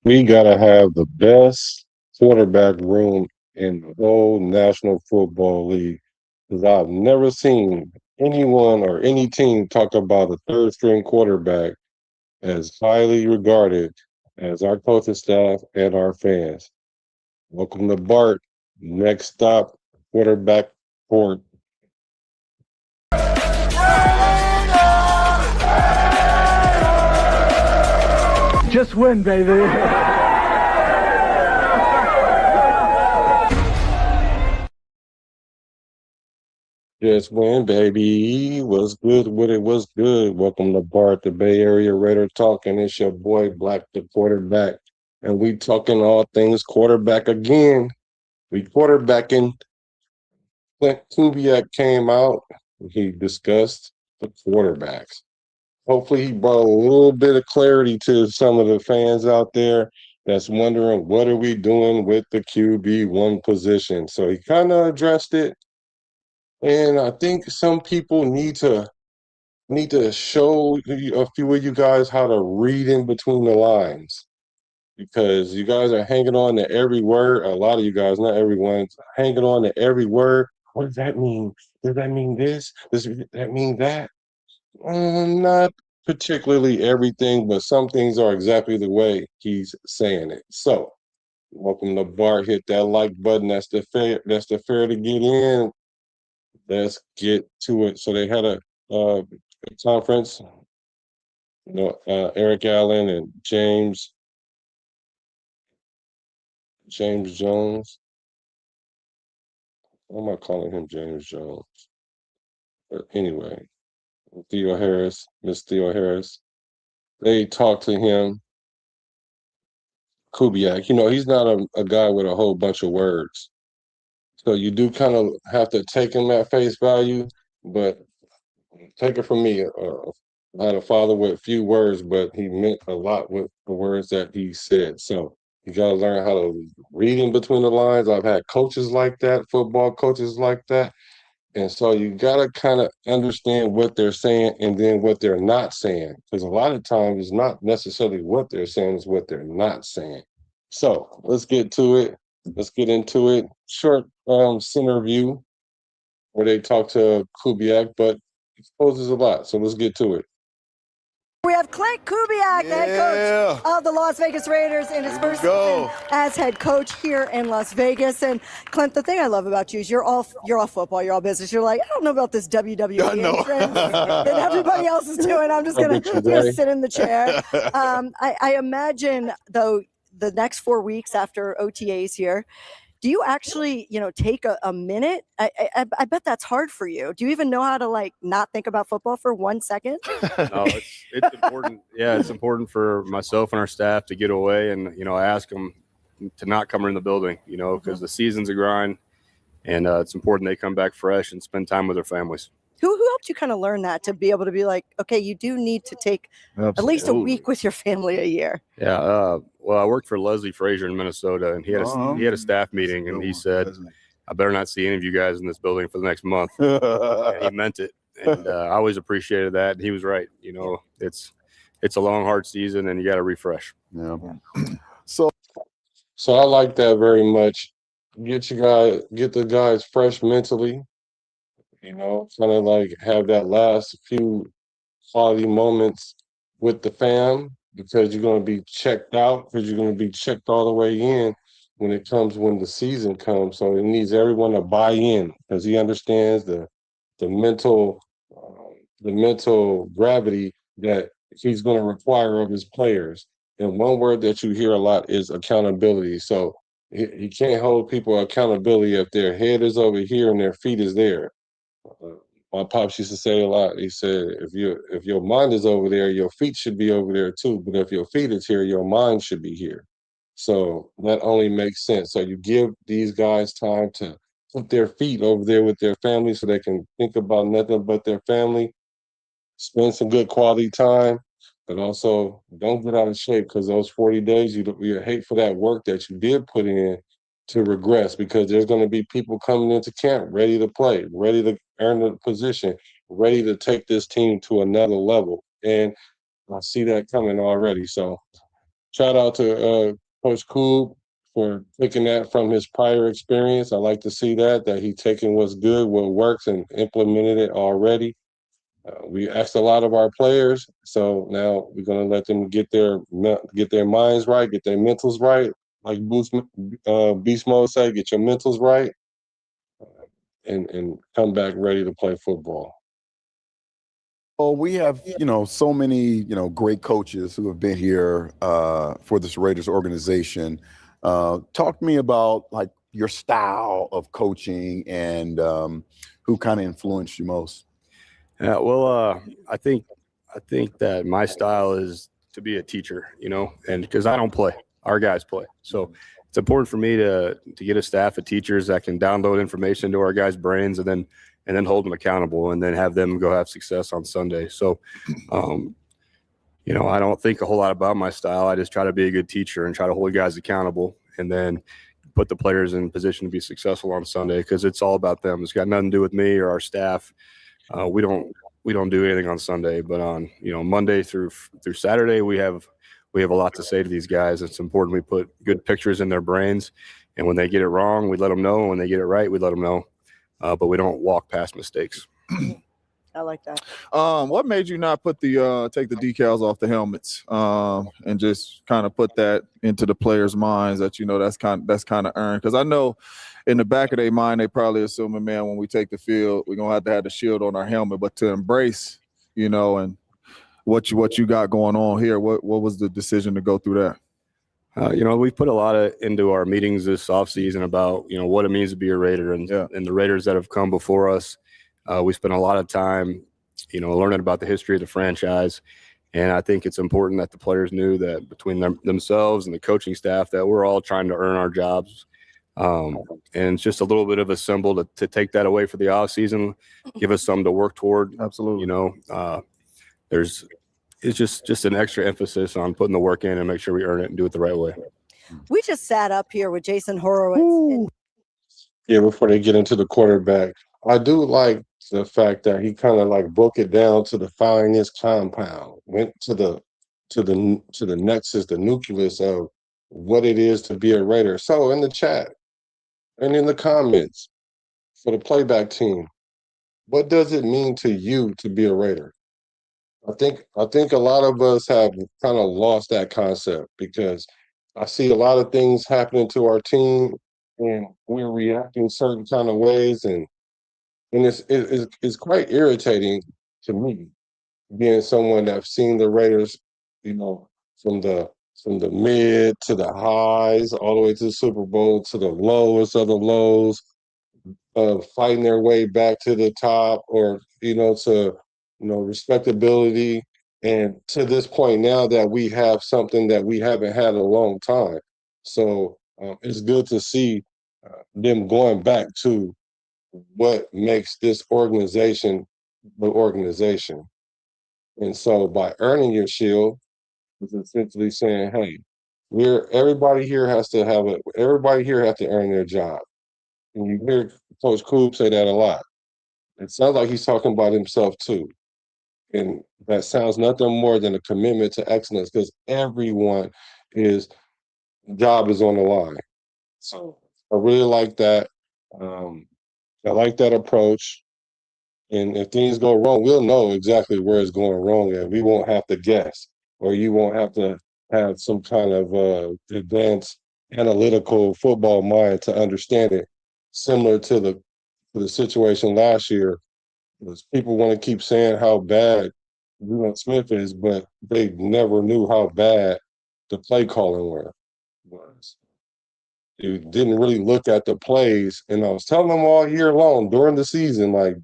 We gotta have the best quarterback room in the whole National Football League because I've never seen anyone or any team talk about a third string quarterback as highly regarded as our coaching staff and our fans. Welcome to Bart. Next stop, quarterback court. Just win, baby. Just win, baby. What's good with it? What's good? Welcome to Bart, the Bay Area Raider Talking. It's your boy, Black the quarterback. And we talking all things quarterback again. We quarterbacking. Klint Kubiak came out. He discussed the quarterbacks. Hopefully, he brought a little bit of clarity to some of the fans out there that's wondering what are we doing with the QB1 position. So he kind of addressed it, and I think some people need to show a few of you guys how to read in between the lines because you guys are hanging on to every word. A lot of you guys, not everyone, hanging on to every word. What does that mean? Does that mean this? Does that mean that? Not particularly everything, but some things are exactly the way he's saying it. So, welcome to Bart. Hit that like button. That's the fair. That's the fair to get in. Let's get to it. So they had a conference. Eric Allen and James Jones. Why am I calling him James Jones? But anyway, Miss Theo Harris. They talked to him Kubiak. He's not a guy with a whole bunch of words. So you do kind of have to take him at face value, but take it from me. I had a father with few words, but he meant a lot with the words that he said. So you got to learn how to read in between the lines. I've had coaches like that, football coaches like that. And so you got to kind of understand what they're saying and then what they're not saying. Because a lot of times it's not necessarily what they're saying, it's what they're not saying. So let's get to it. Let's get into it. Short center view where they talk to Kubiak, but exposes a lot. So let's get to it. We have Klint Kubiak, the head coach of the Las Vegas Raiders, in his first season as head coach here in Las Vegas. And Klint, the thing I love about you is you're all football, you're all business. You're like, I don't know about this WWE entrance that everybody else is doing. I'm just gonna sit in the chair. I imagine though the next 4 weeks after OTAs here, do you actually, take a minute? I bet that's hard for you. Do you even know how to not think about football for 1 second? No, it's important. Yeah, it's important for myself and our staff to get away, and I ask them to not come in the building, because the season's a grind, and it's important they come back fresh and spend time with their families. Who helped you kind of learn that to be able to be like, okay, you do need to take at least a week with your family a year? Yeah. Well, I worked for Leslie Frazier in Minnesota, and he had a staff meeting, and he said, I better not see any of you guys in this building for the next month. And he meant it. And I always appreciated that. And he was right. It's a long, hard season, and you got to refresh. Yeah. So I like that very much. Get the guys fresh mentally. Kind of like have that last few quality moments with the fam because you're going to be checked out because you're going to be checked all the way in when the season comes. So it needs everyone to buy in because he understands the mental the mental gravity that he's going to require of his players. And one word that you hear a lot is accountability. So he can't hold people accountability if their head is over here and their feet is there. My pops used to say a lot. He said, if your mind is over there, your feet should be over there too. But if your feet is here, your mind should be here. So that only makes sense. So you give these guys time to put their feet over there with their family so they can think about nothing but their family, spend some good quality time, but also don't get out of shape because those 40 days, you hate for that work that you did put in to regress because there's going to be people coming into camp ready to play, ready to earn the position, ready to take this team to another level. And I see that coming already. So shout out to Coach Kub for taking that from his prior experience. I like to see that he taking what's good, what works, and implemented it already. We asked a lot of our players, so now we're going to let them get their minds right, get their mentals right. Like Beast Mode say, get your mentals right, and come back ready to play football. Well, we have, so many, great coaches who have been here for this Raiders organization. Talk to me about like your style of coaching and who kind of influenced you most. Yeah, well, I think that my style is to be a teacher, and because I don't play, our guys play. So it's important for me to get a staff of teachers that can download information into our guys' brains and then hold them accountable and then have them go have success on Sunday. So, I don't think a whole lot about my style. I just try to be a good teacher and try to hold guys accountable and then put the players in position to be successful on Sunday because it's all about them. It's got nothing to do with me or our staff. We don't do anything on Sunday, but on Monday through Saturday we have a lot to say to these guys. It's important we put good pictures in their brains, and when they get it wrong, we let them know. When they get it right, we let them know. But we don't walk past mistakes. I like that. What made you not put take the decals off the helmets and just kind of put that into the players' minds that that's kind of earned? Because I know in the back of their mind they probably assuming, man, when we take the field, we're gonna have the shield on our helmet. But to embrace, and what you got going on here, what was the decision to go through that? We've put a lot into our meetings this offseason about, what it means to be a Raider and the Raiders that have come before us. We spent a lot of time, learning about the history of the franchise. And I think it's important that the players knew that between themselves and the coaching staff that we're all trying to earn our jobs. And it's just a little bit of a symbol to take that away for the offseason, give us something to work toward. Absolutely. It's just an extra emphasis on putting the work in and make sure we earn it and do it the right way. We just sat up here with Jason Horowitz. Yeah, before they get into the quarterback, I do like the fact that he kind of like broke it down to the finest compound, went to the nexus, the nucleus of what it is to be a Raider. So in the chat and in the comments for the playback team, what does it mean to you to be a Raider? I think a lot of us have kind of lost that concept because I see a lot of things happening to our team and we're reacting certain kind of ways and it's quite irritating to me being someone that's seen the Raiders, from the mid to the highs, all the way to the Super Bowl, to the lowest of the lows, fighting their way back to the top, or to respectability, and to this point now that we have something that we haven't had in a long time. So it's good to see them going back to what makes this organization the organization. And so by earning your shield, it's essentially saying, hey, everybody here has to earn their job. And you hear Coach Kub say that a lot. It sounds like he's talking about himself too. And that sounds nothing more than a commitment to excellence because everyone's job is on the line. So I really like that. I like that approach. And if things go wrong, we'll know exactly where it's going wrong and we won't have to guess, or you won't have to have some kind of advanced analytical football mind to understand it. Similar to the situation last year, was people want to keep saying how bad Geno Smith is, but they never knew how bad the play calling was. You didn't really look at the plays, and I was telling them all year long during the season, like,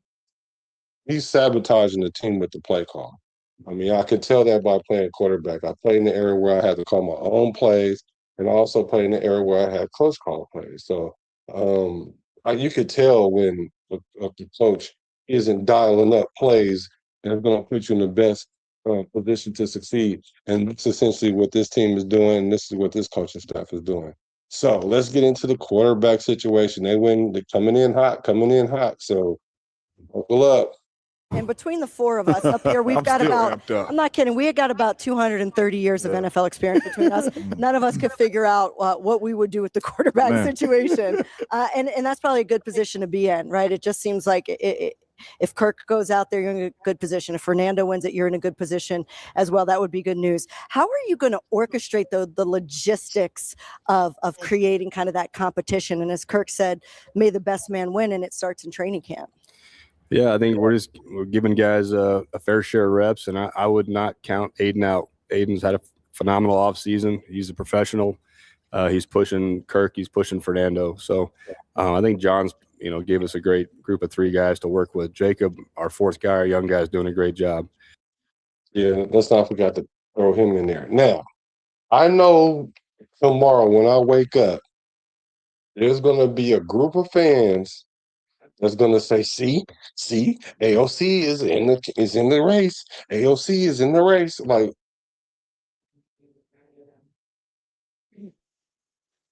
he's sabotaging the team with the play call. I mean, I could tell that by playing quarterback. I played in the area where I had to call my own plays, and I also played in the area where I had close call plays. So you could tell when the coach isn't dialing up plays and going to put you in the best position to succeed. And that's essentially what this team is doing. And this is what this coaching staff is doing. So let's get into the quarterback situation. They're coming in hot. So buckle up. And between the four of us up here, we've got about, I'm not kidding, we had got about 230 years of NFL experience between us. None of us could figure out what we would do with the quarterback situation. And that's probably a good position to be in, right? It just seems like if Kirk goes out there, you're in a good position. If Fernando wins it, you're in a good position as well. That would be good news. How are you going to orchestrate the logistics of creating kind of that competition? And as Kirk said, may the best man win, and it starts in training camp. Yeah, I think we're giving guys a fair share of reps, and I would not count Aidan out. Aidan's had a phenomenal offseason. He's a professional. He's pushing Kirk. He's pushing Fernando. So I think John's, gave us a great group of 3 guys to work with. Jacob, our 4th guy, our young guy, is doing a great job. Yeah, let's not forget to throw him in there. Now, I know tomorrow when I wake up, there's going to be a group of fans that's going to say, see, AOC is in the race. AOC is in the race. Like,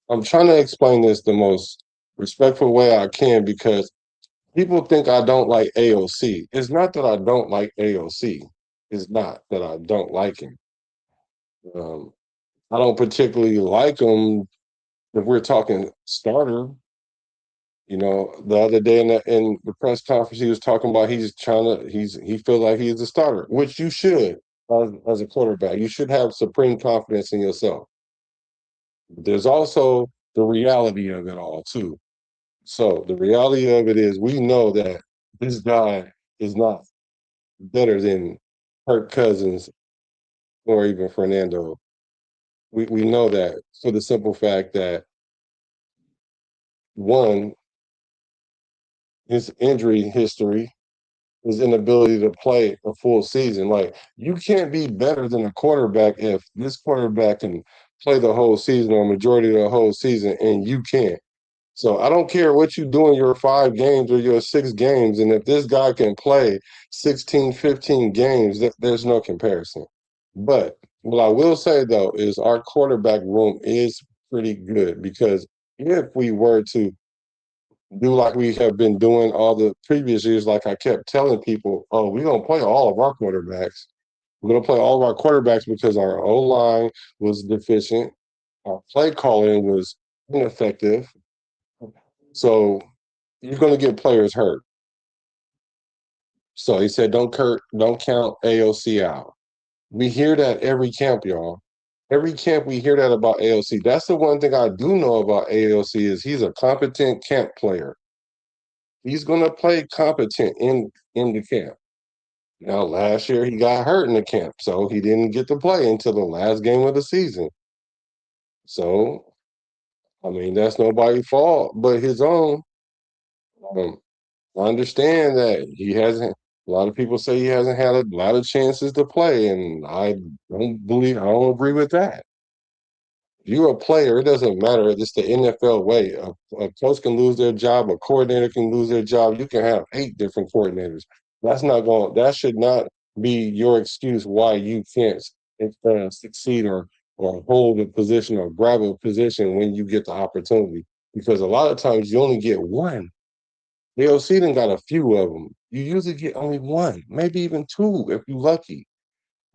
I'm trying to explain this the most respectful way I can, because people think I don't like AOC. It's not that I don't like AOC. It's not that I don't like him. I don't particularly like him if we're talking starter. The other day in the press conference, he was talking about he feels like he's a starter, which you should as a quarterback. You should have supreme confidence in yourself. But there's also the reality of it all too. So the reality of it is, we know that this guy is not better than Kirk Cousins or even Fernando. We know that for the simple fact that, one, his injury history, his inability to play a full season. Like, you can't be better than a quarterback if this quarterback can play the whole season or majority of the whole season and you can't. So I don't care what you do in your 5 games or your 6 games. And if this guy can play 16, 15 games, there's no comparison. But what I will say, though, is our quarterback room is pretty good, because if we were to do like we have been doing all the previous years, like I kept telling people, oh, we're going to play all of our quarterbacks. We're going to play all of our quarterbacks because our O-line was deficient. Our play calling was ineffective. So you're going to get players hurt. So he said, don't count AOC out. We hear that every camp, y'all. Every camp we hear that about AOC. That's the one thing I do know about AOC, is he's a competent camp player. He's going to play competent in the camp. Now, last year he got hurt in the camp, so he didn't get to play until the last game of the season. So, I mean, that's nobody's fault but his own. I understand that he hasn't. A lot of people say he hasn't had a lot of chances to play, and I don't agree with that. If you're a player, it doesn't matter. It's the NFL way. A coach can lose their job, a coordinator can lose their job. You can have 8 different coordinators. That should not be your excuse why you can't succeed or hold a position or grab a position when you get the opportunity. Because a lot of times you only get one. AOC done got a few of them. You usually get only one, maybe even 2 if you're lucky.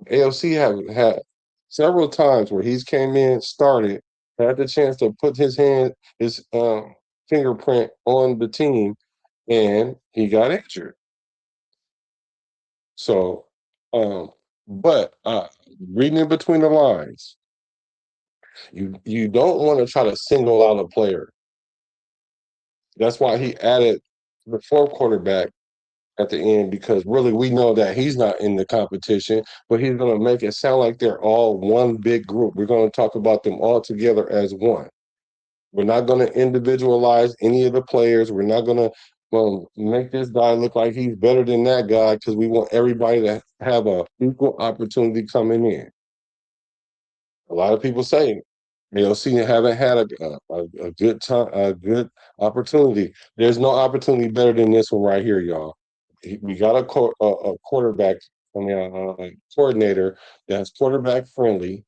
AOC have had several times where he's came in, started, had the chance to put his fingerprint on the team, and he got injured. So, but reading in between the lines, you don't want to try to single out a player. That's why he added the 4th quarterback at the end, because really we know that he's not in the competition, but he's going to make it sound like they're all one big group. We're going to talk about them all together as one. We're not going to individualize any of the players. We're not going to make this guy look like he's better than that guy, because we want everybody to have an equal opportunity coming in. A lot of people say, AOC haven't had a good time, a good opportunity. There's no opportunity better than this one right here, y'all. We got a quarterback, a coordinator that's quarterback friendly.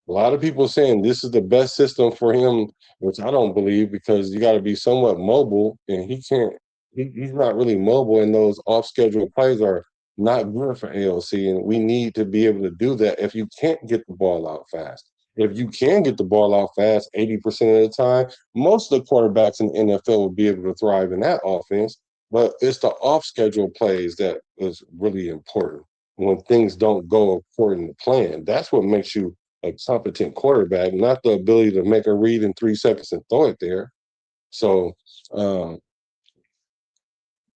A lot of people saying this is the best system for him, which I don't believe, because you got to be somewhat mobile, and he can't he's not really mobile, and those off-schedule plays are not good for AOC, and we need to be able to do that if you can't get the ball out fast. If you can get the ball out fast 80% of the time, most of the quarterbacks in the NFL will be able to thrive in that offense. But it's the off-schedule plays that is really important. When things don't go according to plan, that's what makes you a competent quarterback, not the ability to make a read in 3 seconds and throw it there. So, um,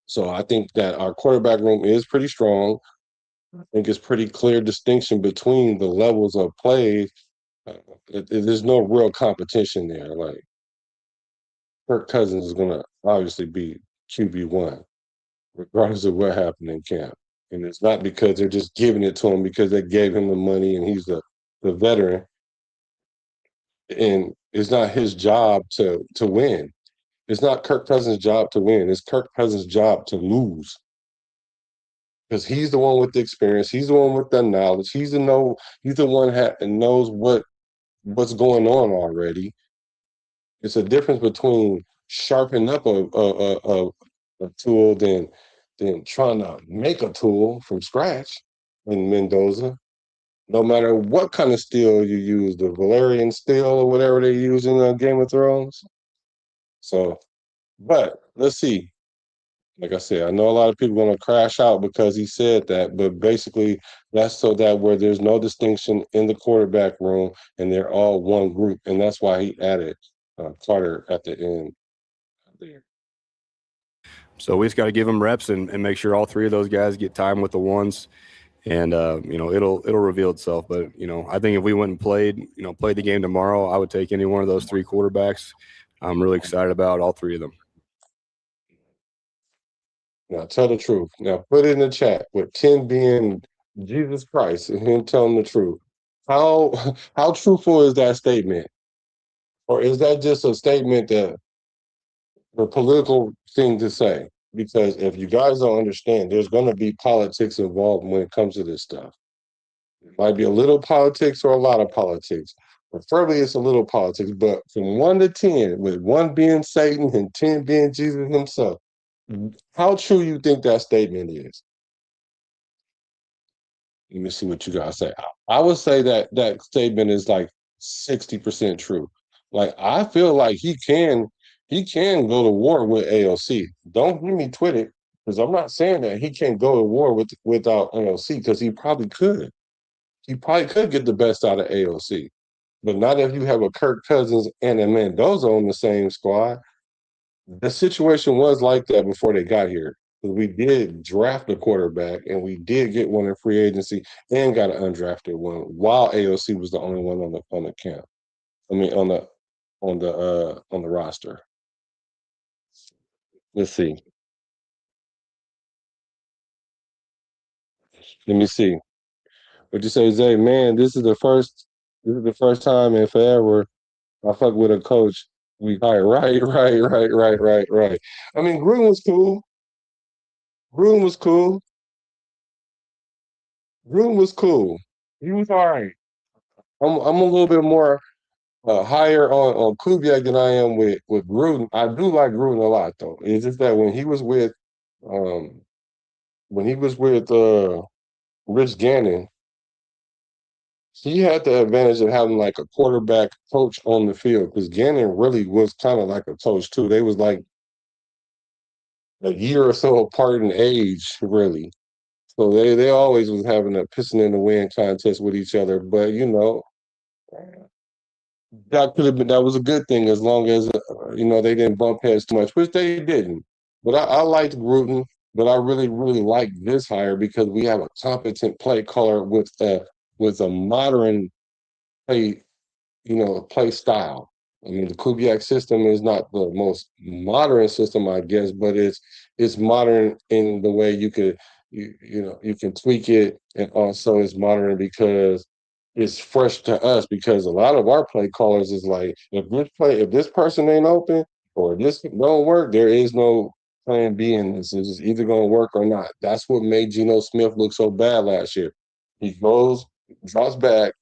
so I think that our quarterback room is pretty strong. I think it's pretty clear distinction between the levels of play. There's no real competition there. Like Kirk Cousins is going to obviously be QB1, regardless of what happened in camp. And it's not because they're just giving it to him because they gave him the money and he's the veteran. And it's not his job to win. It's not Kirk Cousins' job to win. It's Kirk Cousins' job to lose. Because he's the one with the experience. He's the one with the knowledge. He's the one knows what's going on already. It's a difference between sharpening up a tool than trying to make a tool from scratch in Mendoza. No matter what kind of steel you use, the Valerian steel or whatever they use in Game of Thrones. So, but let's see. Like I said, I know a lot of people are going to crash out because he said that, but basically that's so that where there's no distinction in the quarterback room and they're all one group. And that's why he added Carter at the end there. So we just got to give them reps and make sure all three of those guys get time with the ones. And, it'll reveal itself. But, I think if we went and played the game tomorrow, I would take any one of those three quarterbacks. I'm really excited about all three of them. Now, tell the truth. Now, put it in the chat with 10 being Jesus Christ and him telling the truth. How truthful is that statement? Or is that just a statement that the political thing to say? Because if you guys don't understand, there's going to be politics involved when it comes to this stuff. It might be a little politics or a lot of politics. Preferably it's a little politics, but from 1 to 10, with 1 being Satan and 10 being Jesus himself, how true you think that statement is? Let me see what you guys say. I would say that statement is like 60% true. Like I feel like he can go to war with AOC. Don't get me twisted, because I'm not saying that he can't go to war without AOC, because he probably could. He probably could get the best out of AOC. But not if you have a Kirk Cousins and a Mendoza on the same squad. The situation was like that before they got here. We did draft a quarterback, and we did get one in free agency, and got an undrafted one, while AOC was the only one on the camp. I mean, on the roster. Let's see. Let me see. What you say, Zay? Man, this is the first time in forever I fuck with a coach we hired. Right. I mean, Gruden was cool. Gruden was cool. He was all right. I'm a little bit more higher on Kubiak than I am with Gruden. I do like Gruden a lot, though. It's just that when he was with Rich Gannon, he had the advantage of having like a quarterback coach on the field, because Gannon really was kind of like a coach too. They was like a year or so apart in age, really. So they always was having a pissing in the wind contest with each other. But that was a good thing, as long as they didn't bump heads too much, which they didn't. But I liked Gruden, but I really like this hire because we have a competent play caller with a modern play play style. I mean, the Kubiak system is not the most modern system, I guess, but it's modern in the way you can tweak it, and also it's modern because it's fresh to us. Because a lot of our play callers is like, if this person ain't open or this don't work, there is no plan B in this. It's either gonna work or not. That's what made Geno Smith look so bad last year. He drops back.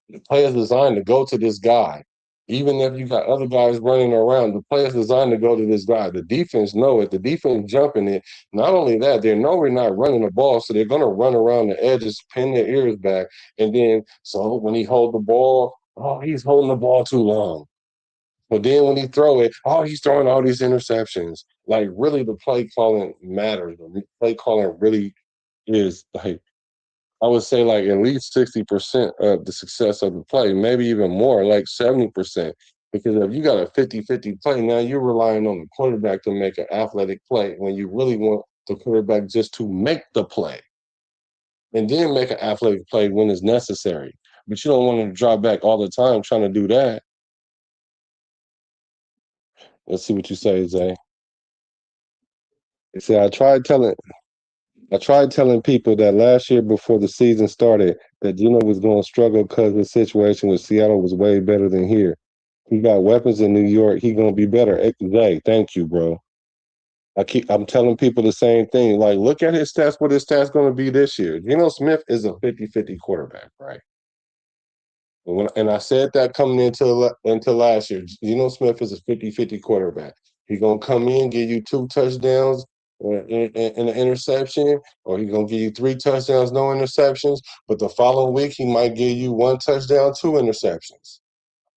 The play is designed to go to this guy. Even if you got other guys running around, the play is designed to go to this guy. The defense know it. The defense jumping it. Not only that, they know we're not running the ball, so they're going to run around the edges, pin their ears back. And then, so when he hold the ball, oh, he's holding the ball too long. But then when he throw it, oh, he's throwing all these interceptions. Like, really, the play calling matters. The play calling really is, like, I would say, like, at least 60% of the success of the play, maybe even more, like 70%. Because if you got a 50-50 play, now you're relying on the quarterback to make an athletic play when you really want the quarterback just to make the play and then make an athletic play when it's necessary. But you don't want him to drop back all the time trying to do that. Let's see what you say, Zay. He said, I tried telling people that last year before the season started that Geno was going to struggle because the situation with Seattle was way better than here. He got weapons in New York. He going to be better. Zay, thank you, bro. I'm telling people the same thing. Like, look at his stats, what his stats going to be this year. Geno Smith is a 50-50 quarterback, right? And I said that coming into last year, Geno Smith is a 50-50 quarterback. He's going to come in, give you 2 touchdowns and an interception, or he's going to give you 3 touchdowns, no interceptions. But the following week, he might give you 1 touchdown, 2 interceptions.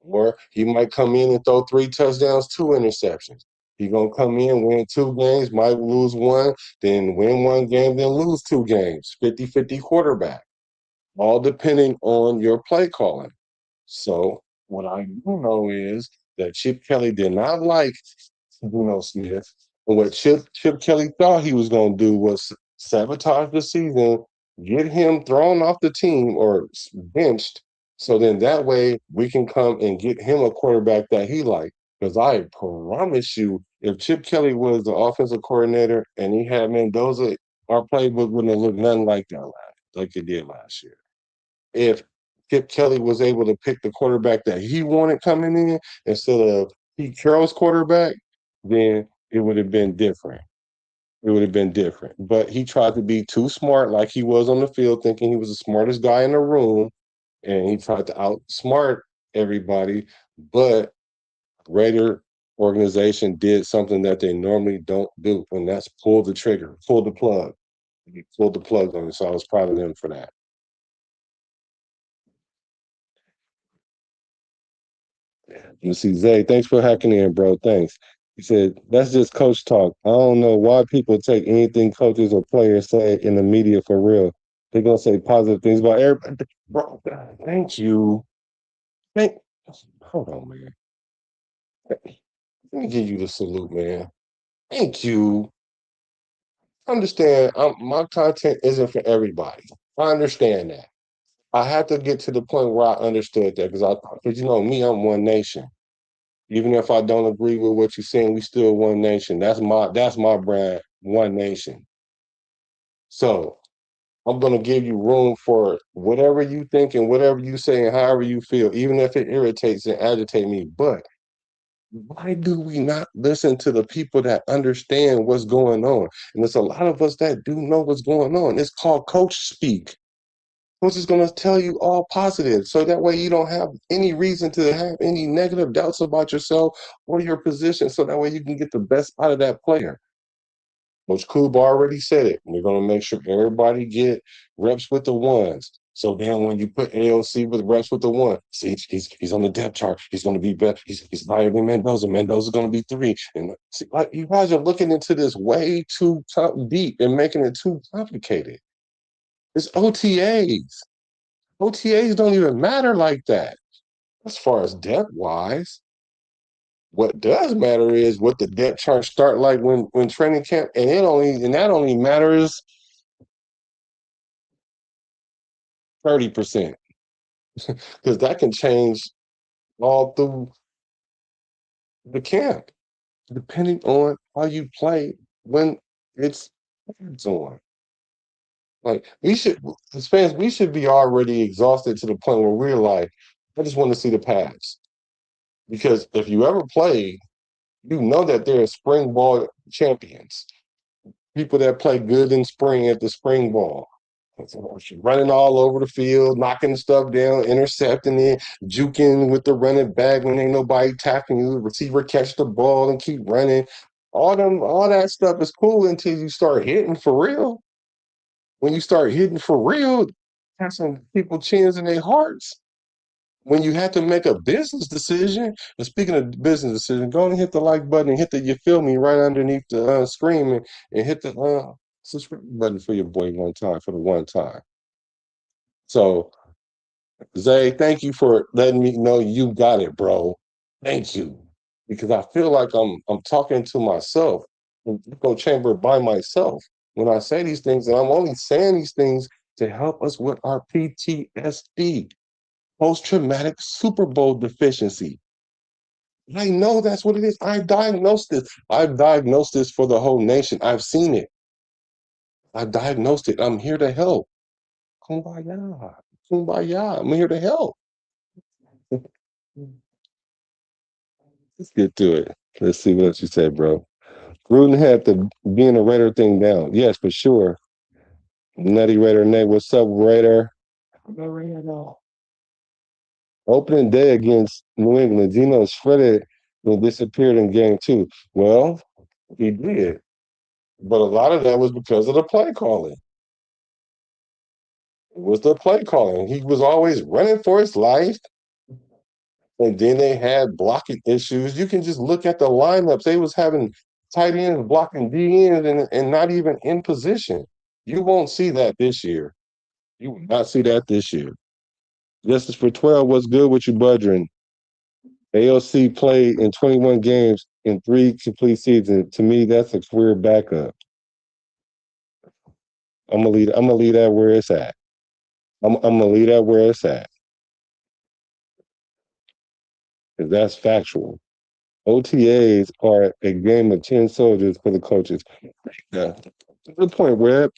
Or he might come in and throw 3 touchdowns, 2 interceptions. He's going to come in, win 2 games, might lose 1, then win 1 game, then lose 2 games. 50-50 quarterback. All depending on your play calling. So what I do know is that Chip Kelly did not like Geno Smith. And what Chip Kelly thought he was going to do was sabotage the season, get him thrown off the team or benched. So then that way we can come and get him a quarterback that he liked. Because I promise you, if Chip Kelly was the offensive coordinator and he had Mendoza, our playbook wouldn't have looked nothing like it did last year. If Chip Kelly was able to pick the quarterback that he wanted coming in instead of Pete Carroll's quarterback, then it would have been different. It would have been different. But he tried to be too smart, like he was on the field, thinking he was the smartest guy in the room, and he tried to outsmart everybody. But Raider organization did something that they normally don't do, and that's pull the trigger, pull the plug. He pulled the plug on it, so I was proud of them for that. You see, Zay, thanks for hacking in, bro. Thanks. He said, that's just coach talk. I don't know why people take anything coaches or players say in the media for real. They're going to say positive things about everybody. Bro, thank you. Hold on, man. Let me give you the salute, man. Thank you. Understand, my content isn't for everybody. I understand that. I had to get to the point where I understood that because you know me, I'm one nation. Even if I don't agree with what you're saying, we still one nation. That's my brand, one nation. So I'm gonna give you room for whatever you think and whatever you say and however you feel, even if it irritates and agitates me. But why do we not listen to the people that understand what's going on? And there's a lot of us that do know what's going on. It's called coach speak. Coach is going to tell you all positive. So that way you don't have any reason to have any negative doubts about yourself or your position. So that way you can get the best out of that player. Coach Kub already said it. We're going to make sure everybody get reps with the ones. So then when you put AOC with reps with the one, see, he's on the depth chart. He's going to be better. He's higher than Mendoza. Mendoza's going to be 3. And see, like, you guys are looking into this way too deep and making it too complicated. It's OTAs. OTAs don't even matter like that as far as depth-wise. What does matter is what the depth chart start like when training camp, and that only matters 30%. Because that can change all through the camp, depending on how you play when it's on. Like, as fans, we should be already exhausted to the point where we're like, I just want to see the pass. Because if you ever played, you know that there are spring ball champions, people that play good in spring at the spring ball. Running all over the field, knocking stuff down, intercepting it, juking with the running back when ain't nobody tackling you. The receiver catch the ball and keep running. All that stuff is cool until you start hitting for real. When you start hitting for real, have some people chins in their hearts. When you have to make a business decision, and speaking of business decision, go and hit the like button and hit the you feel me right underneath the screen and hit the subscribe button for your boy one time for the one time. So Zay, thank you for letting me know you got it, bro. Thank you. Because I feel like I'm talking to myself, in echo chamber by myself when I say these things, and I'm only saying these things to help us with our PTSD, post-traumatic Super Bowl deficiency. I know that's what it is. I diagnosed this. I've diagnosed this for the whole nation. I've seen it. I diagnosed it. I'm here to help. Kumbaya. Kumbaya. I'm here to help. Let's get to it. Let's see what you say, bro. Gruden had the being a Raider thing down. Yes, for sure. Nutty Raider Nate, what's up, Raider? Opening day against New England, Geno shredded and disappeared in game 2. Well, he did. But a lot of that was because of the play calling. It was the play calling. He was always running for his life. And then they had blocking issues. You can just look at the lineups. They was having tight ends blocking D ends and not even in position. You won't see that this year. You will not see that this year. Justice for 12, what's good with you, Budrin? AOC played in 21 games in 3 complete seasons. To me, that's a career backup. I'm gonna leave that where it's at. I'm gonna leave that where it's at. Because that's factual. OTAs are a game of 10 soldiers for the coaches. Yeah. Good point, Webb.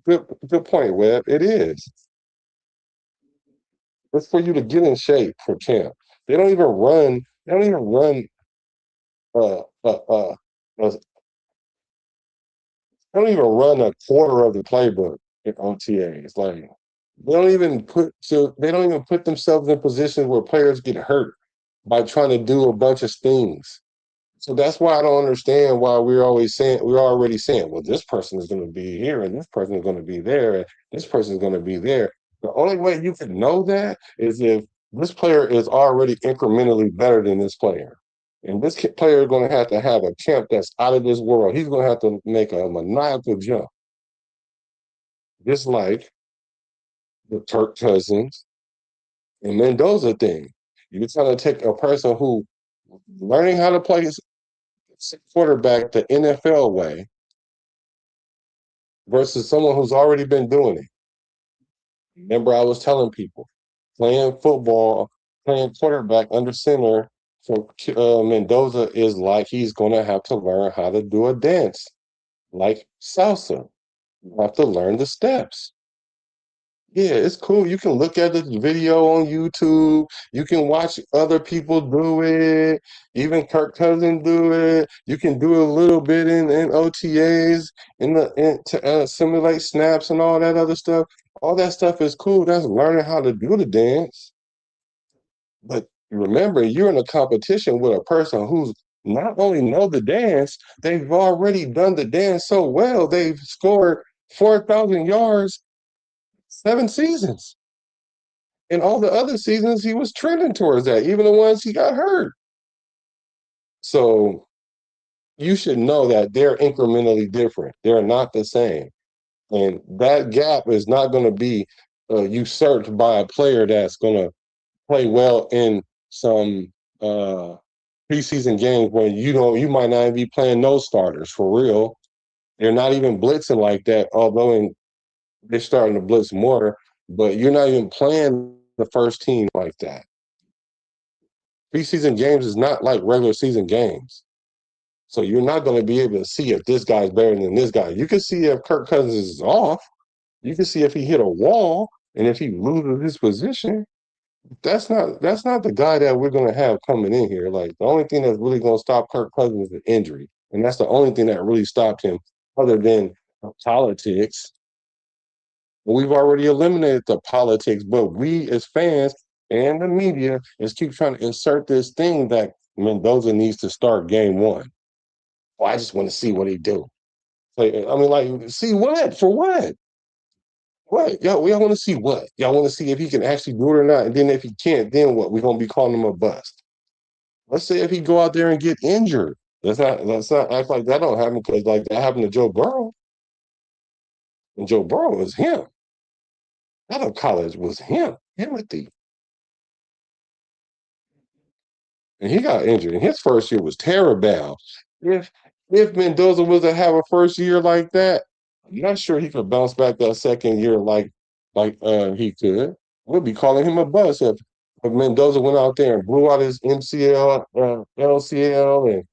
Good point, Webb. It is. It's for you to get in shape for camp. They don't even run. They don't even run. They don't even run a quarter of the playbook in OTAs. Like they don't even put themselves in positions where players get hurt by trying to do a bunch of things. So that's why I don't understand why we're already saying, well, this person is going to be here and this person is going to be there and this person is going to be there. The only way you can know that is if this player is already incrementally better than this player. And this player is going to have a camp that's out of this world. He's going to have to make a maniacal jump. Just like the Kirk Cousins and Mendoza thing. You're trying to take a person who learning how to play quarterback the NFL way versus someone who's already been doing it. Remember, I was telling people playing football, playing quarterback under center for Mendoza is like he's going to have to learn how to do a dance like salsa. You have to learn the steps. Yeah, it's cool. You can look at the video on YouTube. You can watch other people do it. Even Kirk Cousins do it. You can do a little bit in OTAs to simulate snaps and all that other stuff. All that stuff is cool. That's learning how to do the dance. But remember, you're in a competition with a person who's not only know the dance, they've already done the dance so well. They've scored 4,000 yards 7 seasons. And all the other seasons, he was trending towards that, even the ones he got hurt. So you should know that they're incrementally different. They're not the same. And that gap is not going to be usurped by a player that's going to play well in some preseason games where you might not be playing no starters for real. They're not even blitzing like that, although they're starting to blitz more, but you're not even playing the first team like that. Preseason games is not like regular season games. So you're not going to be able to see if this guy's better than this guy. You can see if Kirk Cousins is off. You can see if he hit a wall and if he loses his position. That's not the guy that we're going to have coming in here. Like the only thing that's really going to stop Kirk Cousins is an injury. And that's the only thing that really stopped him other than politics. We've already eliminated the politics, but we as fans and the media is keep trying to insert this thing that Mendoza needs to start game one. Well, I just want to see what he do. Like, I mean, like, see what? For what? What? Y'all want to see what? Y'all want to see if he can actually do it or not? And then if he can't, then what? We're gonna be calling him a bust. Let's say if he go out there and get injured. Let's not act like that don't happen, because like that happened to Joe Burrow. And Joe Burrow was him. Out of college was him. Timothy. And he got injured. And his first year was terrible. If if Mendoza was to have a first year like that, I'm not sure he could bounce back that second year like he could. We'll be calling him a bust if Mendoza went out there and blew out his MCL, LCL,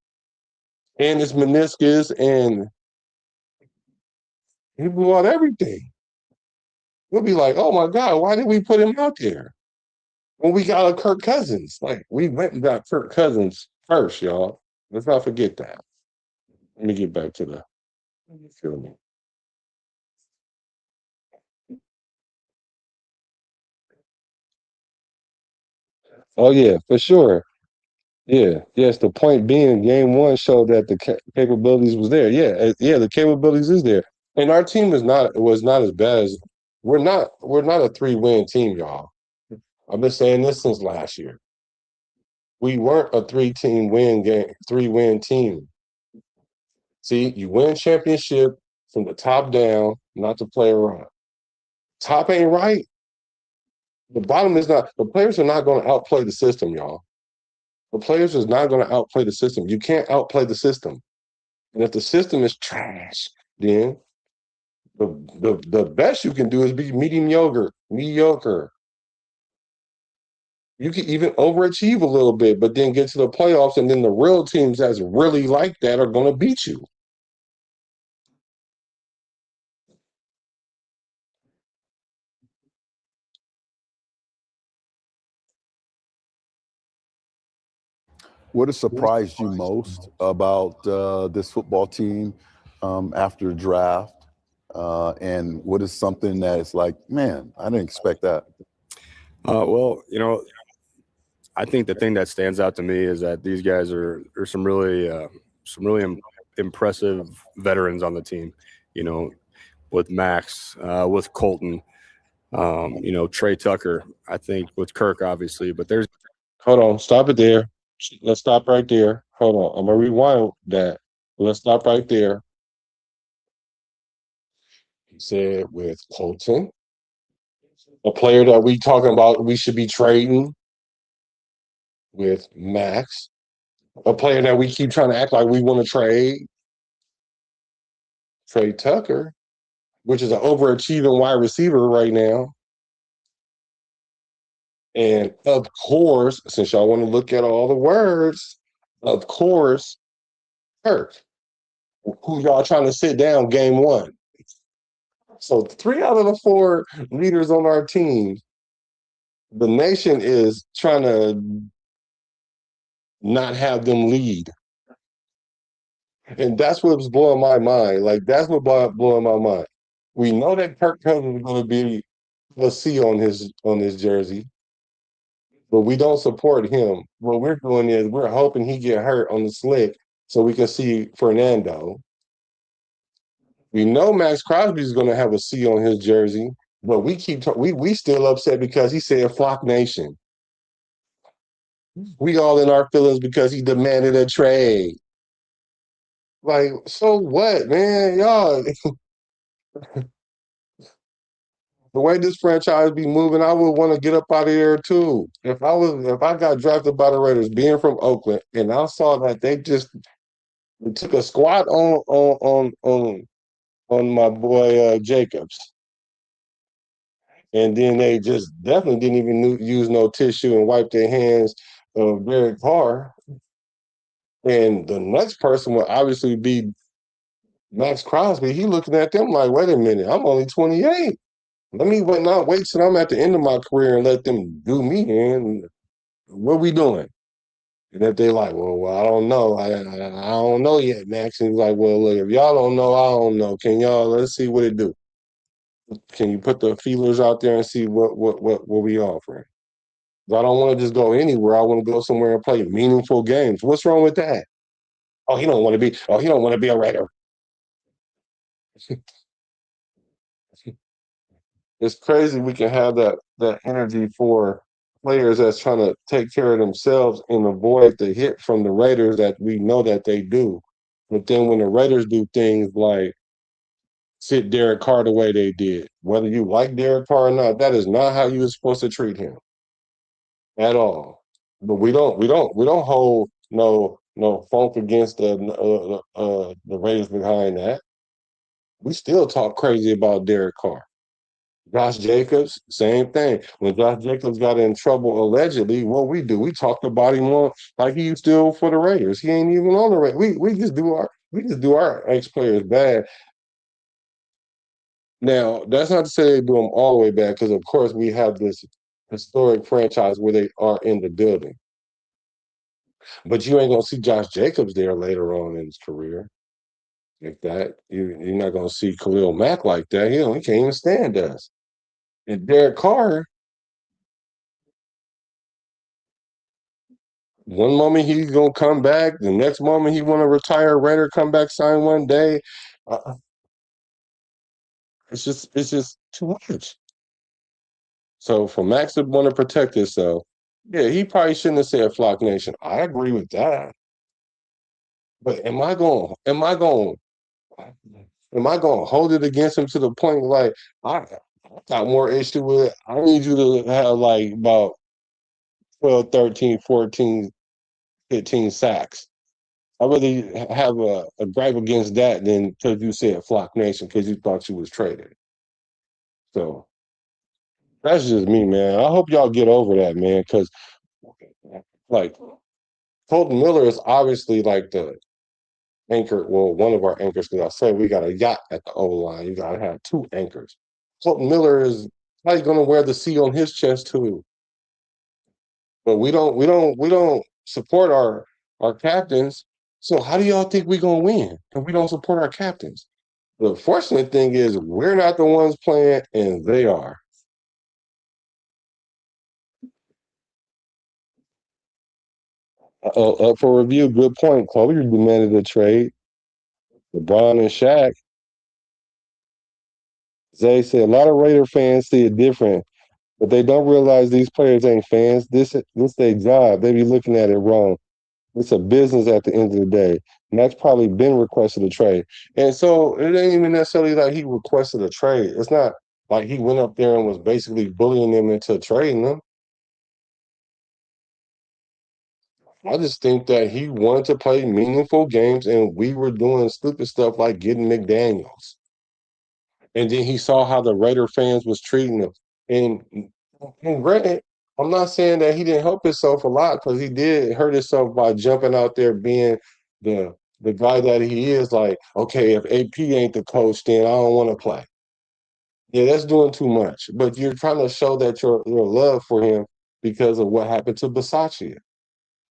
and his meniscus, and he blew out everything. We'll be like, oh my God, why did we put him out there? When we got a Kirk Cousins. Like, we went and got Kirk Cousins first, y'all. Let's not forget that. Let me get back to the film. Oh yeah, for sure. Yeah, yes. The point being, game one showed that the capabilities was there. Yeah, yeah, the capabilities is there, and our team was not as bad as we're not a 3-win team, y'all. I've been saying this since last year. We weren't a 3-win team. See, you win championship from the top down, not the player around. Top ain't right. The bottom is not. The players are not going to outplay the system, y'all. The players is not going to outplay the system. You can't outplay the system. And if the system is trash, then the best you can do is be mediocre. Mediocre. You can even overachieve a little bit, but then get to the playoffs, and then the real teams that's really like that are going to beat you. What has surprised you most about this football team after the draft? And what is something that is like, man, I didn't expect that? Well, I think the thing that stands out to me is that these guys are some really impressive veterans on the team. With Max, with Colton, Trey Tucker. I think with Kirk, obviously, but there's. Hold on, stop it there. Let's stop right there. Hold on, I'm gonna rewind that. Let's stop right there. He said with Colton, a player that we talking about we should be trading. With Max, a player that we keep trying to act like we want to trade. Trey Tucker, which is an overachieving wide receiver right now. And of course, since y'all want to look at all the words, of course, Kirk, who y'all trying to sit down game one. So 3 out of the 4 leaders on our team, the nation is trying to not have them lead. And that's what's blowing my mind. Like, that's what blowing my mind. We know that Kirk Cousins is going to be a C on his jersey, but we don't support him. What we're doing is we're hoping he get hurt on the slick so we can see Fernando. We know Max Crosby is going to have a C on his jersey, but we still upset because he said "Flock Nation." We all in our feelings because he demanded a trade. Like, so what, man? Y'all, the way this franchise be moving, I would want to get up out of here too. If I got drafted by the Raiders, being from Oakland, and I saw that they took a squat on my boy Jacobs, and then they just definitely didn't even use no tissue and wipe their hands of Derek Carr. And the next person will obviously be Max Crosby. He looking at them like, wait a minute, I'm only 28. Let me not wait till I'm at the end of my career and let them do me in. What we doing? And if they like, well, I don't know. I don't know yet, Max. And he's like, well, look, if y'all don't know, I don't know. Let's see what it do. Can you put the feelers out there and see what we offering? I don't want to just go anywhere. I want to go somewhere and play meaningful games. What's wrong with that? Oh, he don't want to be. Oh, he don't want to be a Raider. It's crazy we can have that energy for players that's trying to take care of themselves and avoid the hit from the Raiders that we know that they do. But then when the Raiders do things like sit Derek Carr the way they did, whether you like Derek Carr or not, that is not how you were supposed to treat him at all. But we don't hold no funk against the Raiders behind that. We still talk crazy about Derek Carr. Josh Jacobs, same thing. When Josh Jacobs got in trouble allegedly, what we do, we talked about him on like he's still for the Raiders. He ain't even on the Raiders. We just do our ex players bad. Now, that's not to say they do them all the way bad, because of course we have this historic franchise where they are in the building. But you ain't gonna see Josh Jacobs there later on in his career like that. You're not gonna see Khalil Mack like that. He can't even stand us. And Derek Carr, one moment he's gonna come back, the next moment he want to retire, Raider come back, sign one day. Uh, it's just too much. So for Max to want to protect himself, yeah, he probably shouldn't have said Flock Nation. I agree with that. But am I going to hold it against him to the point like I got more issue with it? I need you to have like about 12, 13, 14, 15 sacks. I'd rather have a gripe against that than because you said Flock Nation because you thought you was traded. So that's just me, man. I hope y'all get over that, man, because like Colton Miller is obviously like the anchor, well, one of our anchors, because I said we got a yacht at the O line. You gotta have two anchors. Colton Miller is probably gonna wear the C on his chest too. But we don't support our captains. So how do y'all think we gonna win if we don't support our captains? The fortunate thing is we're not the ones playing, and they are. Up for review. Good point, Chloe. You demanded a trade. LeBron and Shaq. Zay said a lot of Raider fans see it different, but they don't realize these players ain't fans. This their job. They be looking at it wrong. It's a business at the end of the day. And that's probably been requested a trade. And so it ain't even necessarily like he requested a trade. It's not like he went up there and was basically bullying them into trading them. I just think that he wanted to play meaningful games, and we were doing stupid stuff like getting McDaniels. And then he saw how the Raider fans was treating him. And granted, I'm not saying that he didn't help himself a lot, because he did hurt himself by jumping out there being the guy that he is. Like, okay, if AP ain't the coach, then I don't want to play. Yeah, that's doing too much. But you're trying to show that your love for him because of what happened to Bisaccia.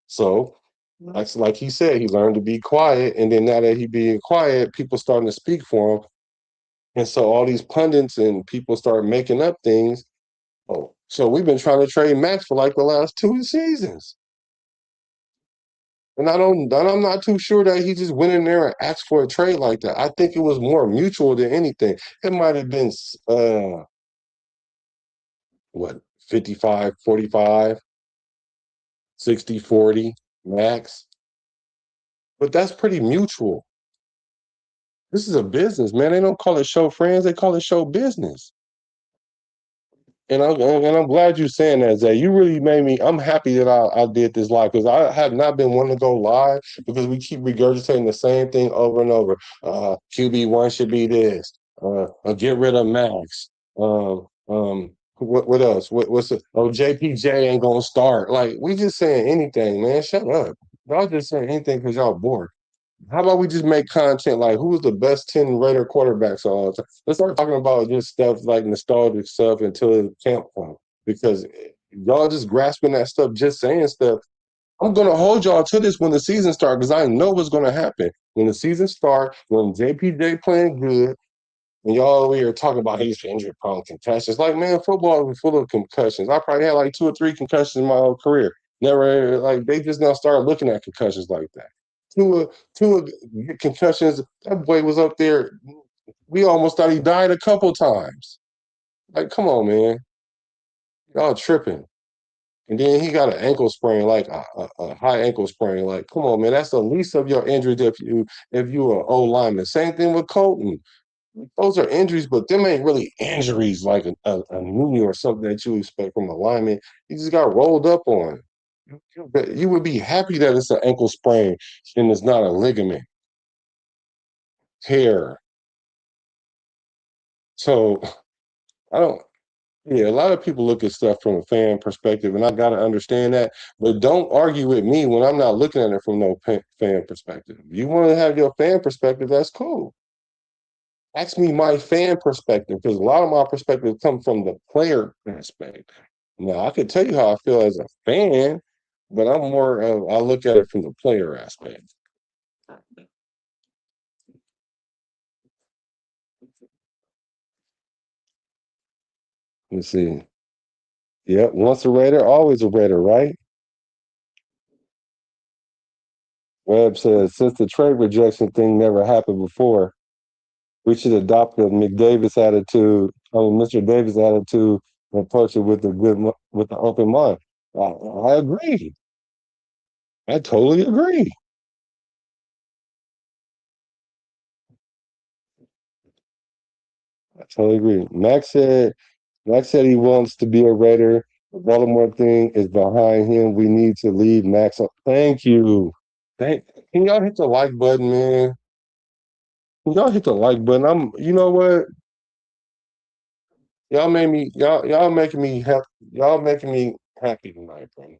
So, like he said, he learned to be quiet, and then now that he being quiet, people starting to speak for him, and so all these pundits and people start making up things. Oh, so we've been trying to trade Max for like the last 2 seasons. And I'm not too sure that he just went in there and asked for a trade like that. I think it was more mutual than anything. It might have been what, 55, 45, 60, 40 max. But that's pretty mutual. This is a business, man. They don't call it show friends, they call it show business. And I'm glad you're saying that, Zay. You really made me. I'm happy that I did this live, because I have not been wanting to go live because we keep regurgitating the same thing over and over. QB1 should be this. Get rid of Max. What else? What's it? Oh, JPJ ain't gonna start. Like, we just saying anything, man. Shut up. Y'all just saying anything because y'all bored. How about we just make content like who's the best 10 Raider quarterbacks of all time? Let's start talking about just stuff like nostalgic stuff until the camp comes. Because y'all just grasping that stuff, just saying stuff. I'm gonna hold y'all to this when the season starts, because I know what's gonna happen. When the season starts, when JPJ playing good, And y'all over here talking about he's injury prone concussions. Like, man, football is full of concussions. I probably had like 2 or 3 concussions in my whole career. Never like they just now started looking at concussions like that. Two concussions. That boy was up there. We almost thought he died a couple times. Like, come on, man. Y'all tripping. And then he got an ankle sprain, like a high ankle sprain. Like, come on, man. That's the least of your injuries if you are O lineman. Same thing with Colton. Those are injuries, but them ain't really injuries like a knee or something that you expect from a lineman. He just got rolled up on. You would be happy that it's an ankle sprain and it's not a ligament tear. So I don't. Yeah, a lot of people look at stuff from a fan perspective, and I got to understand that. But don't argue with me when I'm not looking at it from no fan perspective. If you want to have your fan perspective, that's cool. Ask me my fan perspective, because a lot of my perspective comes from the player aspect. Now, I could tell you how I feel as a fan, but I'm more of, I look at it from the player aspect. Let's see. Yep, once a Raider, always a Raider, right? Webb says, since the trade rejection thing never happened before, we should adopt the McDavis attitude, Mr. Davis attitude, and approach it with with an open mind. I agree. I totally agree. I totally agree. Max said he wants to be a Raider. The Baltimore thing is behind him. We need to lead Max up. Thank you. Can y'all hit the like button, man? Can y'all hit the like button? You know what? Y'all making me happy. Y'all making me happy tonight, bro.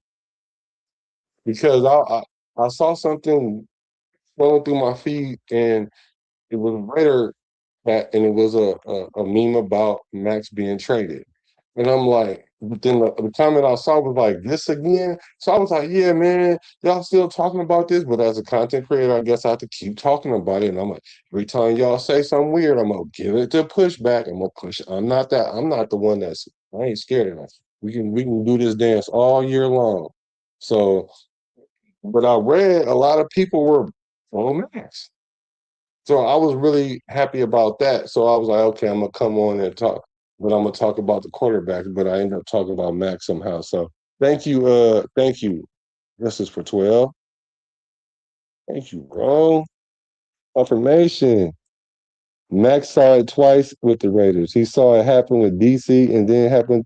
Because I saw something flowing through my feed, and it was a Raider and it was a meme about Max being traded. And I'm like, but then the comment I saw was like, this again? So I was like, yeah, man, y'all still talking about this? But as a content creator, I guess I have to keep talking about it. And I'm like, every time y'all say something weird, I'm gonna give it the pushback. I'm gonna push. I'm not the one I ain't scared of that. We can do this dance all year long. So, but I read a lot of people were on Max. So I was really happy about that. So I was like, okay, I'm gonna come on and talk, but I'm gonna talk about the quarterback. But I ended up talking about Max somehow. So thank you. This is for 12. Thank you, bro. Confirmation. Max saw it twice with the Raiders. He saw it happen with DC, and then it happened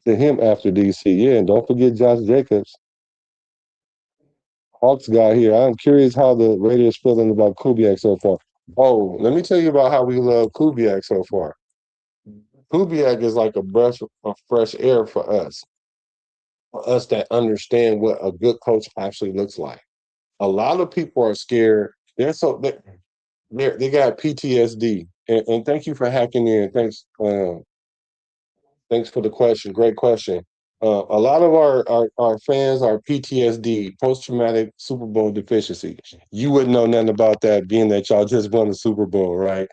to him after DC. Yeah, and don't forget Josh Jacobs. Hawks guy here. I'm curious how the Raiders feeling about Kubiak so far. Oh, let me tell you about how we love Kubiak so far. Kubiak is like a breath of fresh air for us that understand what a good coach actually looks like. A lot of people are scared. They got PTSD. And thank you for hacking in. Thanks for the question. Great question. A lot of our fans are PTSD, post-traumatic Super Bowl deficiency. You wouldn't know nothing about that, being that y'all just won the Super Bowl, right?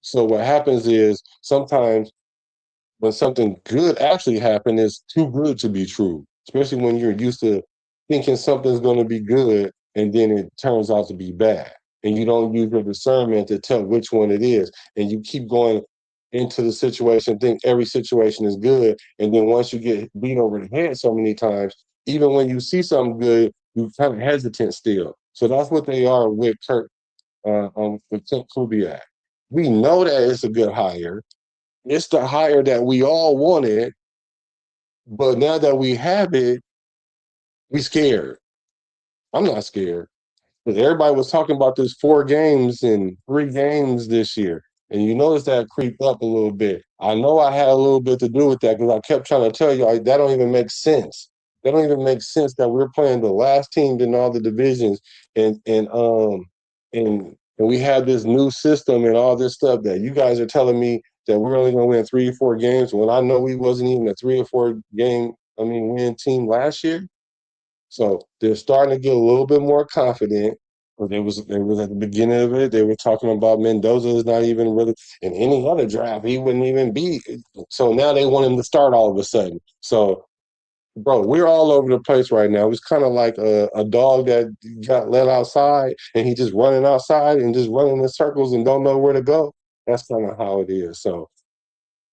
So what happens is sometimes when something good actually happened, it's too good to be true, especially when you're used to thinking something's going to be good and then it turns out to be bad. And you don't use your discernment to tell which one it is. And you keep going into the situation, think every situation is good. And then once you get beat over the head so many times, even when you see something good, you kind of hesitant still. So that's what they are with with Kirk Kubiak. We know that it's a good hire. It's the hire that we all wanted, but now that we have it, we scared. I'm not scared. Because everybody was talking about this 4 games and 3 games this year. And you notice that creeped up a little bit. I know I had a little bit to do with that because I kept trying to tell you that don't even make sense. That don't even make sense that we're playing the last team in all the divisions and we have this new system and all this stuff that you guys are telling me that we're only gonna win 3 or 4 games when I know we wasn't even a 3 or 4 win team last year. So they're starting to get a little bit more confident. It was at the beginning of it. They were talking about Mendoza is not even really in any other draft. He wouldn't even be. So now they want him to start all of a sudden. So, bro, we're all over the place right now. It's kind of like a dog that got let outside and he just running outside and just running in circles and don't know where to go. That's kind of how it is. So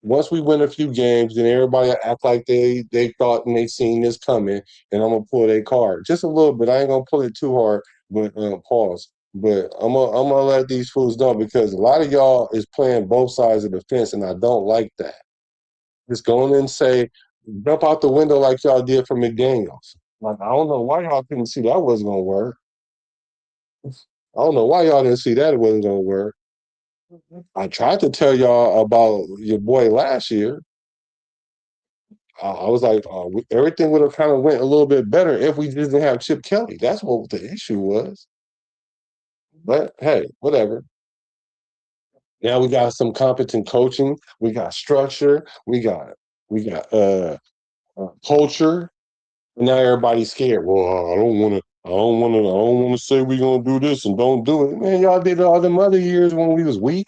once we win a few games, then everybody act like they thought and they seen this coming, and I'm gonna pull their card just a little bit. I ain't gonna pull it too hard, but pause. But I'm gonna let these fools know because a lot of y'all is playing both sides of the fence, and I don't like that. Just go in and say, jump out the window like y'all did for McDaniels. Like I don't know why y'all couldn't see that wasn't gonna work. I don't know why y'all didn't see that it wasn't gonna work. I tried to tell y'all about your boy last year. I was like, everything would have kind of went a little bit better if we didn't have Chip Kelly. That's what the issue was. But hey, whatever. Now we got some competent coaching. We got structure. We got culture. And now everybody's scared. Well, I don't want to say we're gonna do this and don't do it. Man, y'all did it all them other years when we was weak,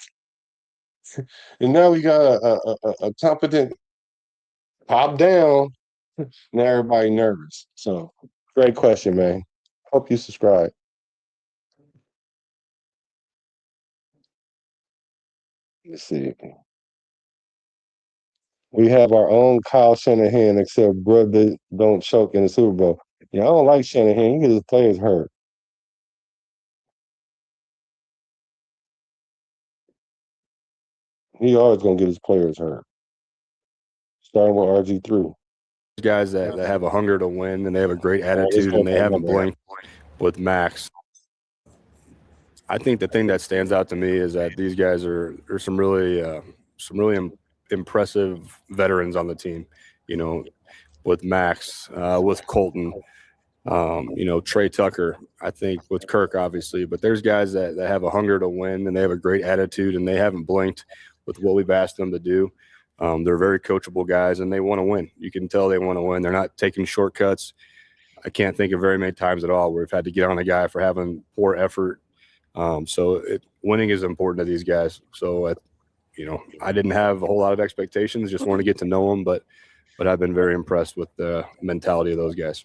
and now we got a competent top down. Now everybody nervous. So great question, man. Hope you subscribe. Let's see. We have our own Kyle Shanahan, except brother don't choke in the Super Bowl. Yeah, I don't like Shanahan. He gets his players hurt. He always gonna get his players hurt. Starting with RG3. Guys that have a hunger to win and they have a great attitude and they haven't blinked with Max. I think the thing that stands out to me is that these guys are some really impressive veterans on the team. You know, with Max, with Colton, Trey Tucker. I think with Kirk, obviously, but there's guys that have a hunger to win and they have a great attitude and they haven't blinked with what we've asked them to do. They're very coachable guys and they want to win. You can tell they want to win. They're not taking shortcuts. I can't think of very many times at all where we've had to get on a guy for having poor effort. Winning is important to these guys. So, I didn't have a whole lot of expectations. Just want to get to know them, but I've been very impressed with the mentality of those guys.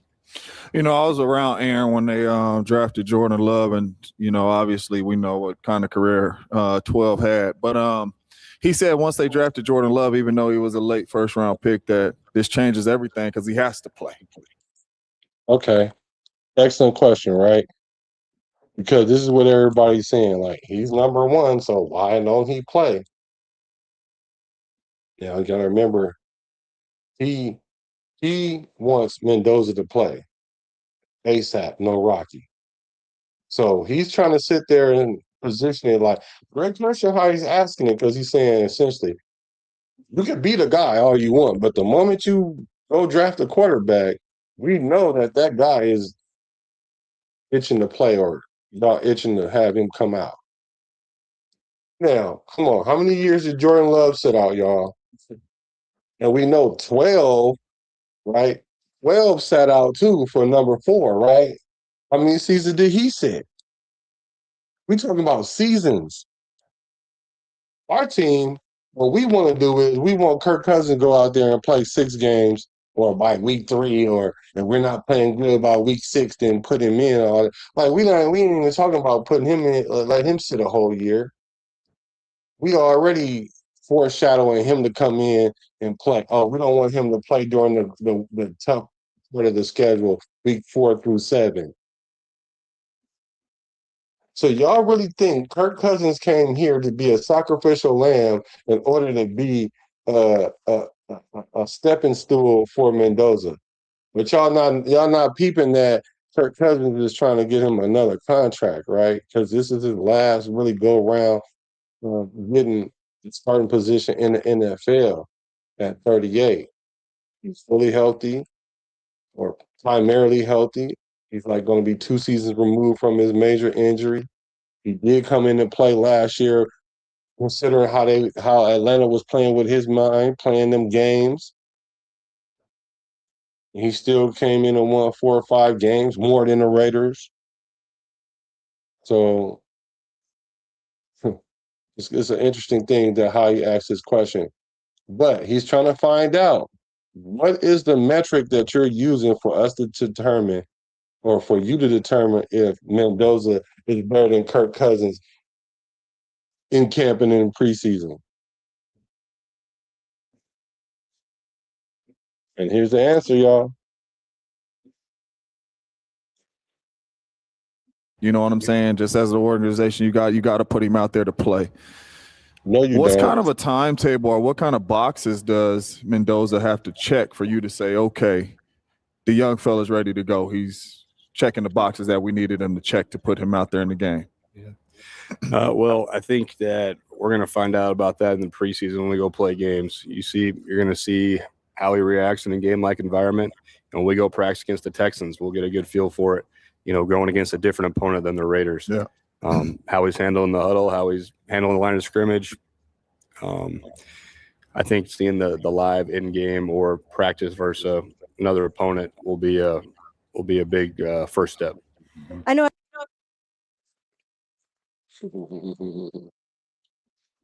I was around Aaron when they drafted Jordan Love, and obviously we know what kind of career 12 had. But he said once they drafted Jordan Love, even though he was a late first-round pick, that this changes everything because he has to play. Okay, excellent question, right? Because this is what everybody's saying. Like he's number one, so why don't he play? Now you gotta remember, he wants Mendoza to play ASAP, no Rocky. So he's trying to sit there and position it like Greg Mercer, how he's asking it, because he's saying essentially, you can be the guy all you want, but the moment you go draft a quarterback, we know that guy is itching to play or not itching to have him come out. Now, come on, how many years did Jordan Love sit out, y'all? And we know 12, right? 12 sat out too for number 4, right? How many seasons did he sit? We talking about seasons. Our team, what we want to do is we want Kirk Cousins to go out there and play 6 games, or by week 3, or if we're not playing good by week 6, then put him in. Like we ain't even talking about putting him in, let him sit a whole year. We already foreshadowing him to come in and play. Oh, we don't want him to play during the tough part of the schedule, week 4 through 7. So y'all really think Kirk Cousins came here to be a sacrificial lamb in order to be a stepping stool for Mendoza? But y'all not peeping that Kirk Cousins is trying to get him another contract, right? Because this is his last really go around getting the starting position in the NFL at 38. He's fully healthy or primarily healthy. He's like going to be 2 seasons removed from his major injury. He did come in and play last year, considering how Atlanta was playing with his mind, playing them games. He still came in and won 4 or 5 games, more than the Raiders. So it's an interesting thing that how he asked this question. But he's trying to find out what is the metric that you're using for us to determine, or for you to determine, if Mendoza is better than Kirk Cousins in camp and in preseason. And here's the answer, y'all. You know what I'm saying? Just as an organization, you got to put him out there to play. No, you What's don't. kind of a timetable, or what kind of boxes does Mendoza have to check for you to say, okay, the young fella's ready to go? He's checking the boxes that we needed him to check to put him out there in the game. Yeah. Well, I think that we're going to find out about that in the preseason when we go play games. You're going to see how he reacts in a game-like environment. And when we go practice against the Texans, we'll get a good feel for it, going against a different opponent than the Raiders. Yeah. How he's handling the huddle, how he's handling the line of scrimmage. I think seeing the live in-game or practice versus another opponent will be a big first step. I know.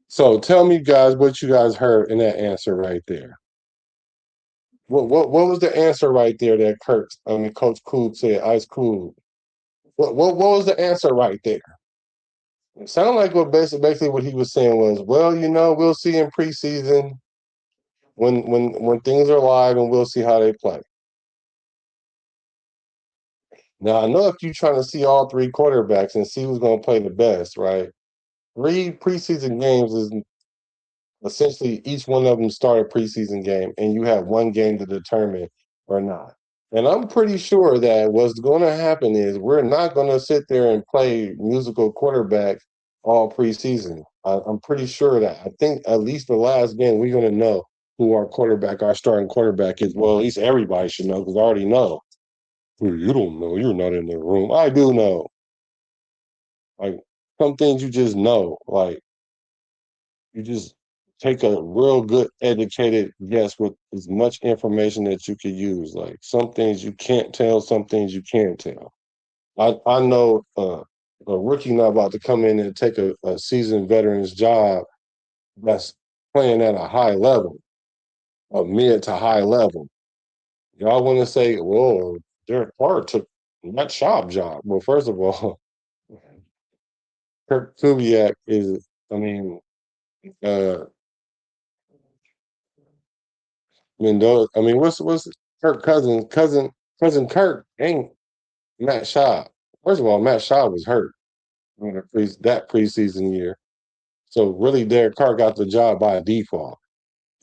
So tell me, guys, what you guys heard in that answer right there. What was the answer right there that Coach Koob said? Ice Koob. What was the answer right there? It sounded like basically what he was saying was, well, we'll see in preseason when things are live, and we'll see how they play. Now, I know if you're trying to see all three quarterbacks and see who's going to play the best, right? 3 preseason games is essentially each one of them start a preseason game, and you have one game to determine or not. And I'm pretty sure that what's going to happen is we're not going to sit there and play musical quarterback all preseason. I'm pretty sure that. I think at least the last game we're going to know who our starting quarterback is. Well, at least everybody should know, because I already know. You don't know. You're not in the room. I do know. Like, some things you just know. Like, you just take a real good educated guess with as much information that you could use. Like, some things you can't tell, some things you can tell. I know a rookie not about to come in and take a seasoned veteran's job that's playing at a high level, a mid to high level. Y'all want to say, well, Derek Carr took that job. Well, first of all, Kirk Kubiak is, Mendoza. What's Kirk Cousins? Cousin Kirk ain't Matt Schaub. First of all, Matt Schaub was hurt in that preseason year. So really, Derek Carr got the job by default.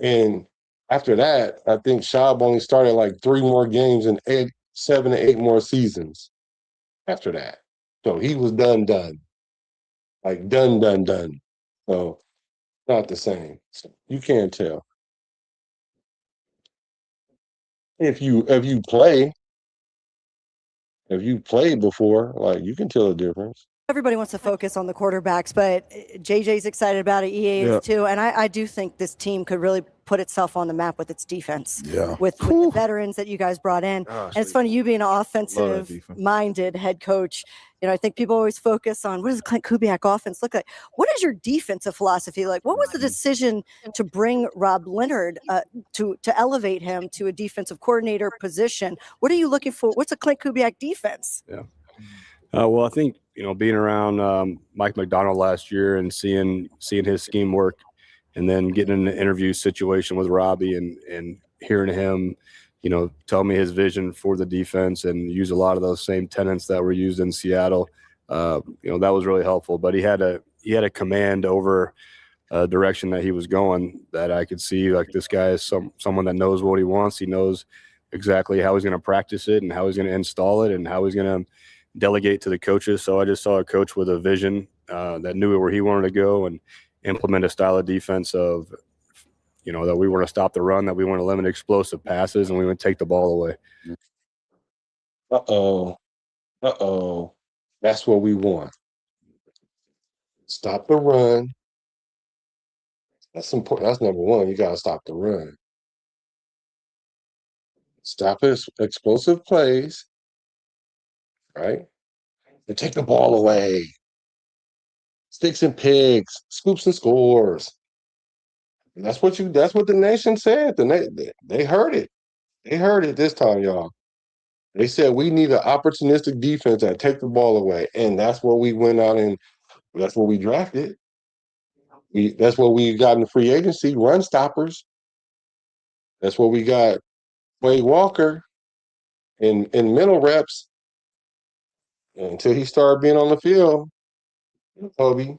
And after that, I think Schaub only started like 3 more games and 7 to 8 more seasons after that. So he was done. Like done. So not the same. So you can't tell. If you played before, like, you can tell the difference. Everybody wants to focus on the quarterbacks, but JJ's excited about it. EA is too. And I do think this team could really put itself on the map with its defense. Yeah. With the veterans that you guys brought in. And it's funny, you being an offensive-minded head coach. I think people always focus on, what does Klint Kubiak offense look like? What is your defensive philosophy like? What was the decision to bring Rob Leonard, to elevate him to a defensive coordinator position? What are you looking for? What's a Klint Kubiak defense? Yeah. Well, I think, being around Mike McDonald last year and seeing his scheme work, and then getting in an interview situation with Robbie and hearing him, tell me his vision for the defense and use a lot of those same tenets that were used in Seattle. That was really helpful. But he had a command over direction that he was going, that I could see, like, this guy is someone that knows what he wants. He knows exactly how he's going to practice it and how he's going to install it and how he's going to delegate to the coaches. So I just saw a coach with a vision that knew where he wanted to go and implement a style of defense of, that we want to stop the run, that we want to limit explosive passes, and we want to take the ball away. That's what we want. Stop the run. That's important. That's number one. You got to stop the run. Stop his explosive plays, right? And take the ball away. sticks and pigs, scoops and scores. That's what the nation said. They heard it. They heard it this time, y'all. They said we need an opportunistic defense that take the ball away, and that's what we went out and that's what we drafted. That's what we got in the free agency, run stoppers. That's what we got. Wade Walker in mental reps until he started being on the field. Kobe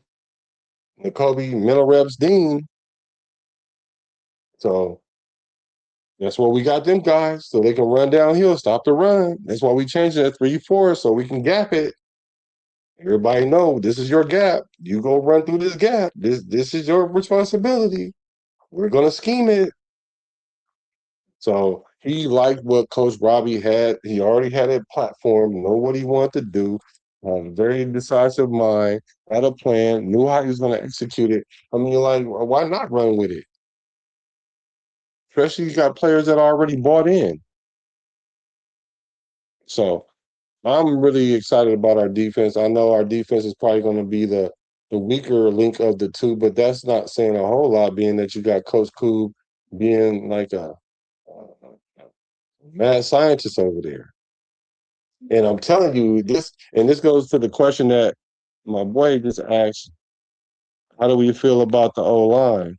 mental reps Dean. So that's what we got them guys, so they can run downhill, stop the run. That's why we changed it at 3-4, so we can gap it. Everybody know this is your gap. You go run through this gap. This is your responsibility. We're gonna scheme it. So he liked what Coach Robbie had. He already had a platform, know what he wanted to do, very decisive mind, had a plan, knew how he was going to execute it. I mean, like, why not run with it? Especially you got players that are already bought in. So I'm really excited about our defense. I know our defense is probably going to be the weaker link of the two, but that's not saying a whole lot, being that you got Coach Koob being like a mad scientist over there. And I'm telling you this, and this goes to the question that my boy just asked: how do we feel about the O line?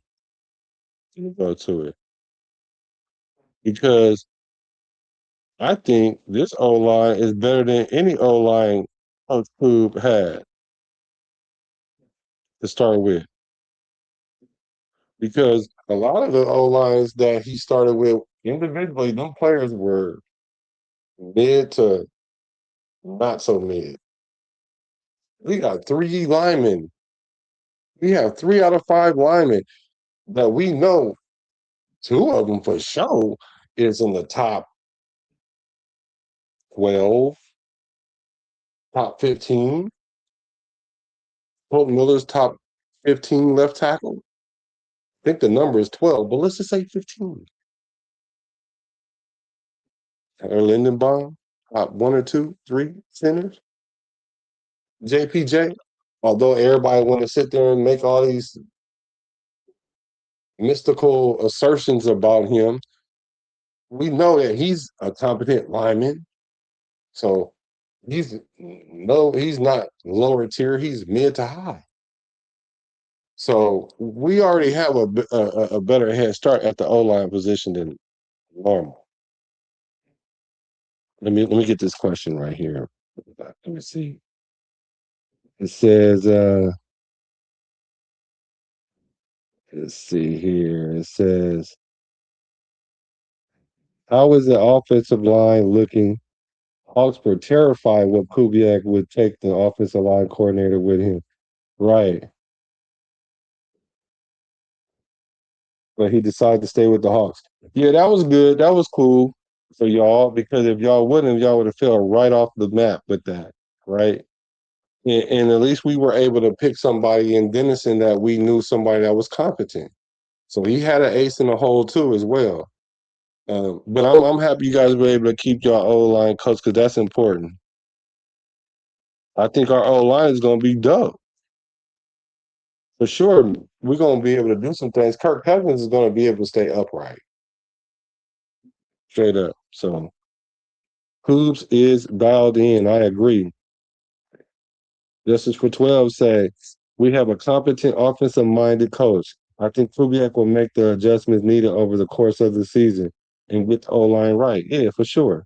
We'll go to it because I think this O line is better than any O line Coach Koob had to start with. Because a lot of the O lines that he started with individually, them players were mid to not so mid. We got 3 linemen. We have 3 out of 5 linemen that we know. 2 of them for sure is in the top 12, top 15. Holt Miller's top 15 left tackle. I think the number is 12, but let's just say 15. Or Lindenbaum, top 1 or 2, 3 centers. JPJ, although everybody want to sit there and make all these mystical assertions about him, we know that he's a competent lineman. So he's not lower tier, he's mid to high. So we already have a better head start at the O-line position than normal. Let me get this question right here. Let me see. It says, let's see here. It says, how is the offensive line looking? Hawks were terrified what Kubiak would take the offensive line coordinator with him. Right. But he decided to stay with the Hawks. Yeah, that was good. That was cool for y'all, because if y'all wouldn't, y'all would have fell right off the map with that, right? And at least we were able to pick somebody in Denison that we knew somebody that was competent. So he had an ace in the hole too as well. But I'm happy you guys were able to keep your O-line coach, because that's important. I think our O-line is going to be dope. For sure, we're going to be able to do some things. Kirk Cousins is going to be able to stay upright. Straight up. So Hoops is dialed in. I agree. Justice for 12 say, we have a competent offensive-minded coach. I think Kubiak will make the adjustments needed over the course of the season and get the O-line right. Yeah, for sure.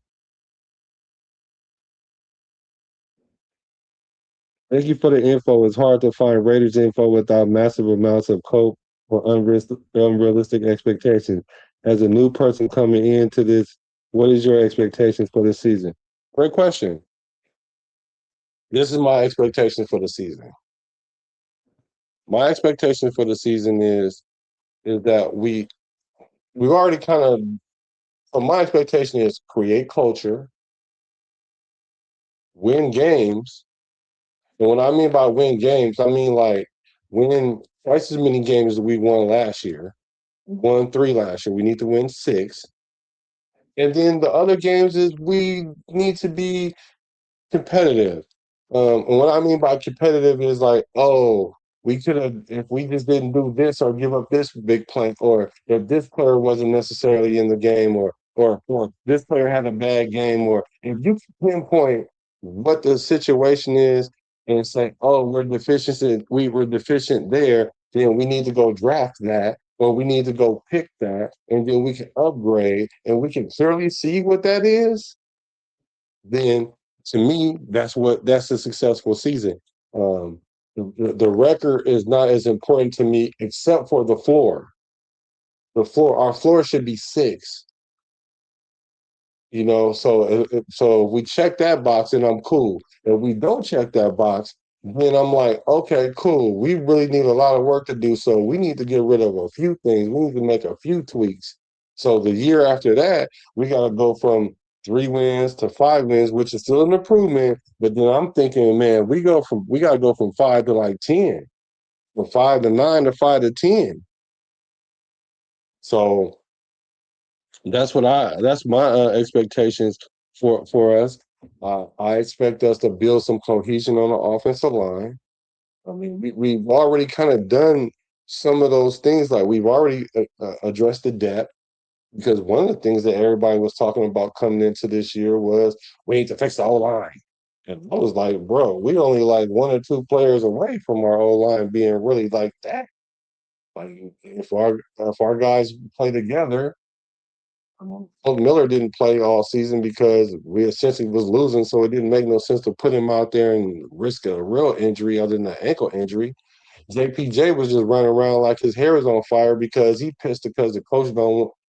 Thank you for the info. It's hard to find Raiders info without massive amounts of cope or unrealistic expectations. As a new person coming into this, what is your expectations for this season? Great question. This is my expectation for the season. My expectation for the season is that we've already kind of, so my expectation is create culture, win games. And what I mean by win games, I mean like win twice as many games as we won last year. We won 3 last year. We need to win 6. And then the other games is we need to be competitive. And what I mean by competitive is like, oh, we could have, if we just didn't do this or give up this big play, or if this player wasn't necessarily in the game, or this player had a bad game, or if you pinpoint what the situation is and say, oh, we were deficient there, then we need to go draft that, or we need to go pick that, and then we can upgrade, and we can clearly see what that is. Then, to me, that's a successful season. Um, the record is not as important to me, except for the floor. Our floor should be 6. So if we check that box, and I'm cool. If we don't check that box, then I'm like, okay, cool. We really need a lot of work to do. So we need to get rid of a few things. We need to make a few tweaks. So the year after that, we got to go from 3 wins to 5 wins, which is still an improvement. But then I'm thinking, man, we got to go from 5 to like 10, from 5 to 9 to 5 to 10. So that's my expectations for us. I expect us to build some cohesion on the offensive line. I mean, we've already kind of done some of those things. Like, we've already addressed the depth, because one of the things that everybody was talking about coming into this year was we need to fix the O-line. And I was like, bro, we only like 1 or 2 players away from our O-line being really like that. Like, if our guys play together. Miller didn't play all season because we essentially was losing, so it didn't make no sense to put him out there and risk a real injury other than an ankle injury. JPJ was just running around like his hair was on fire because he pissed because the coach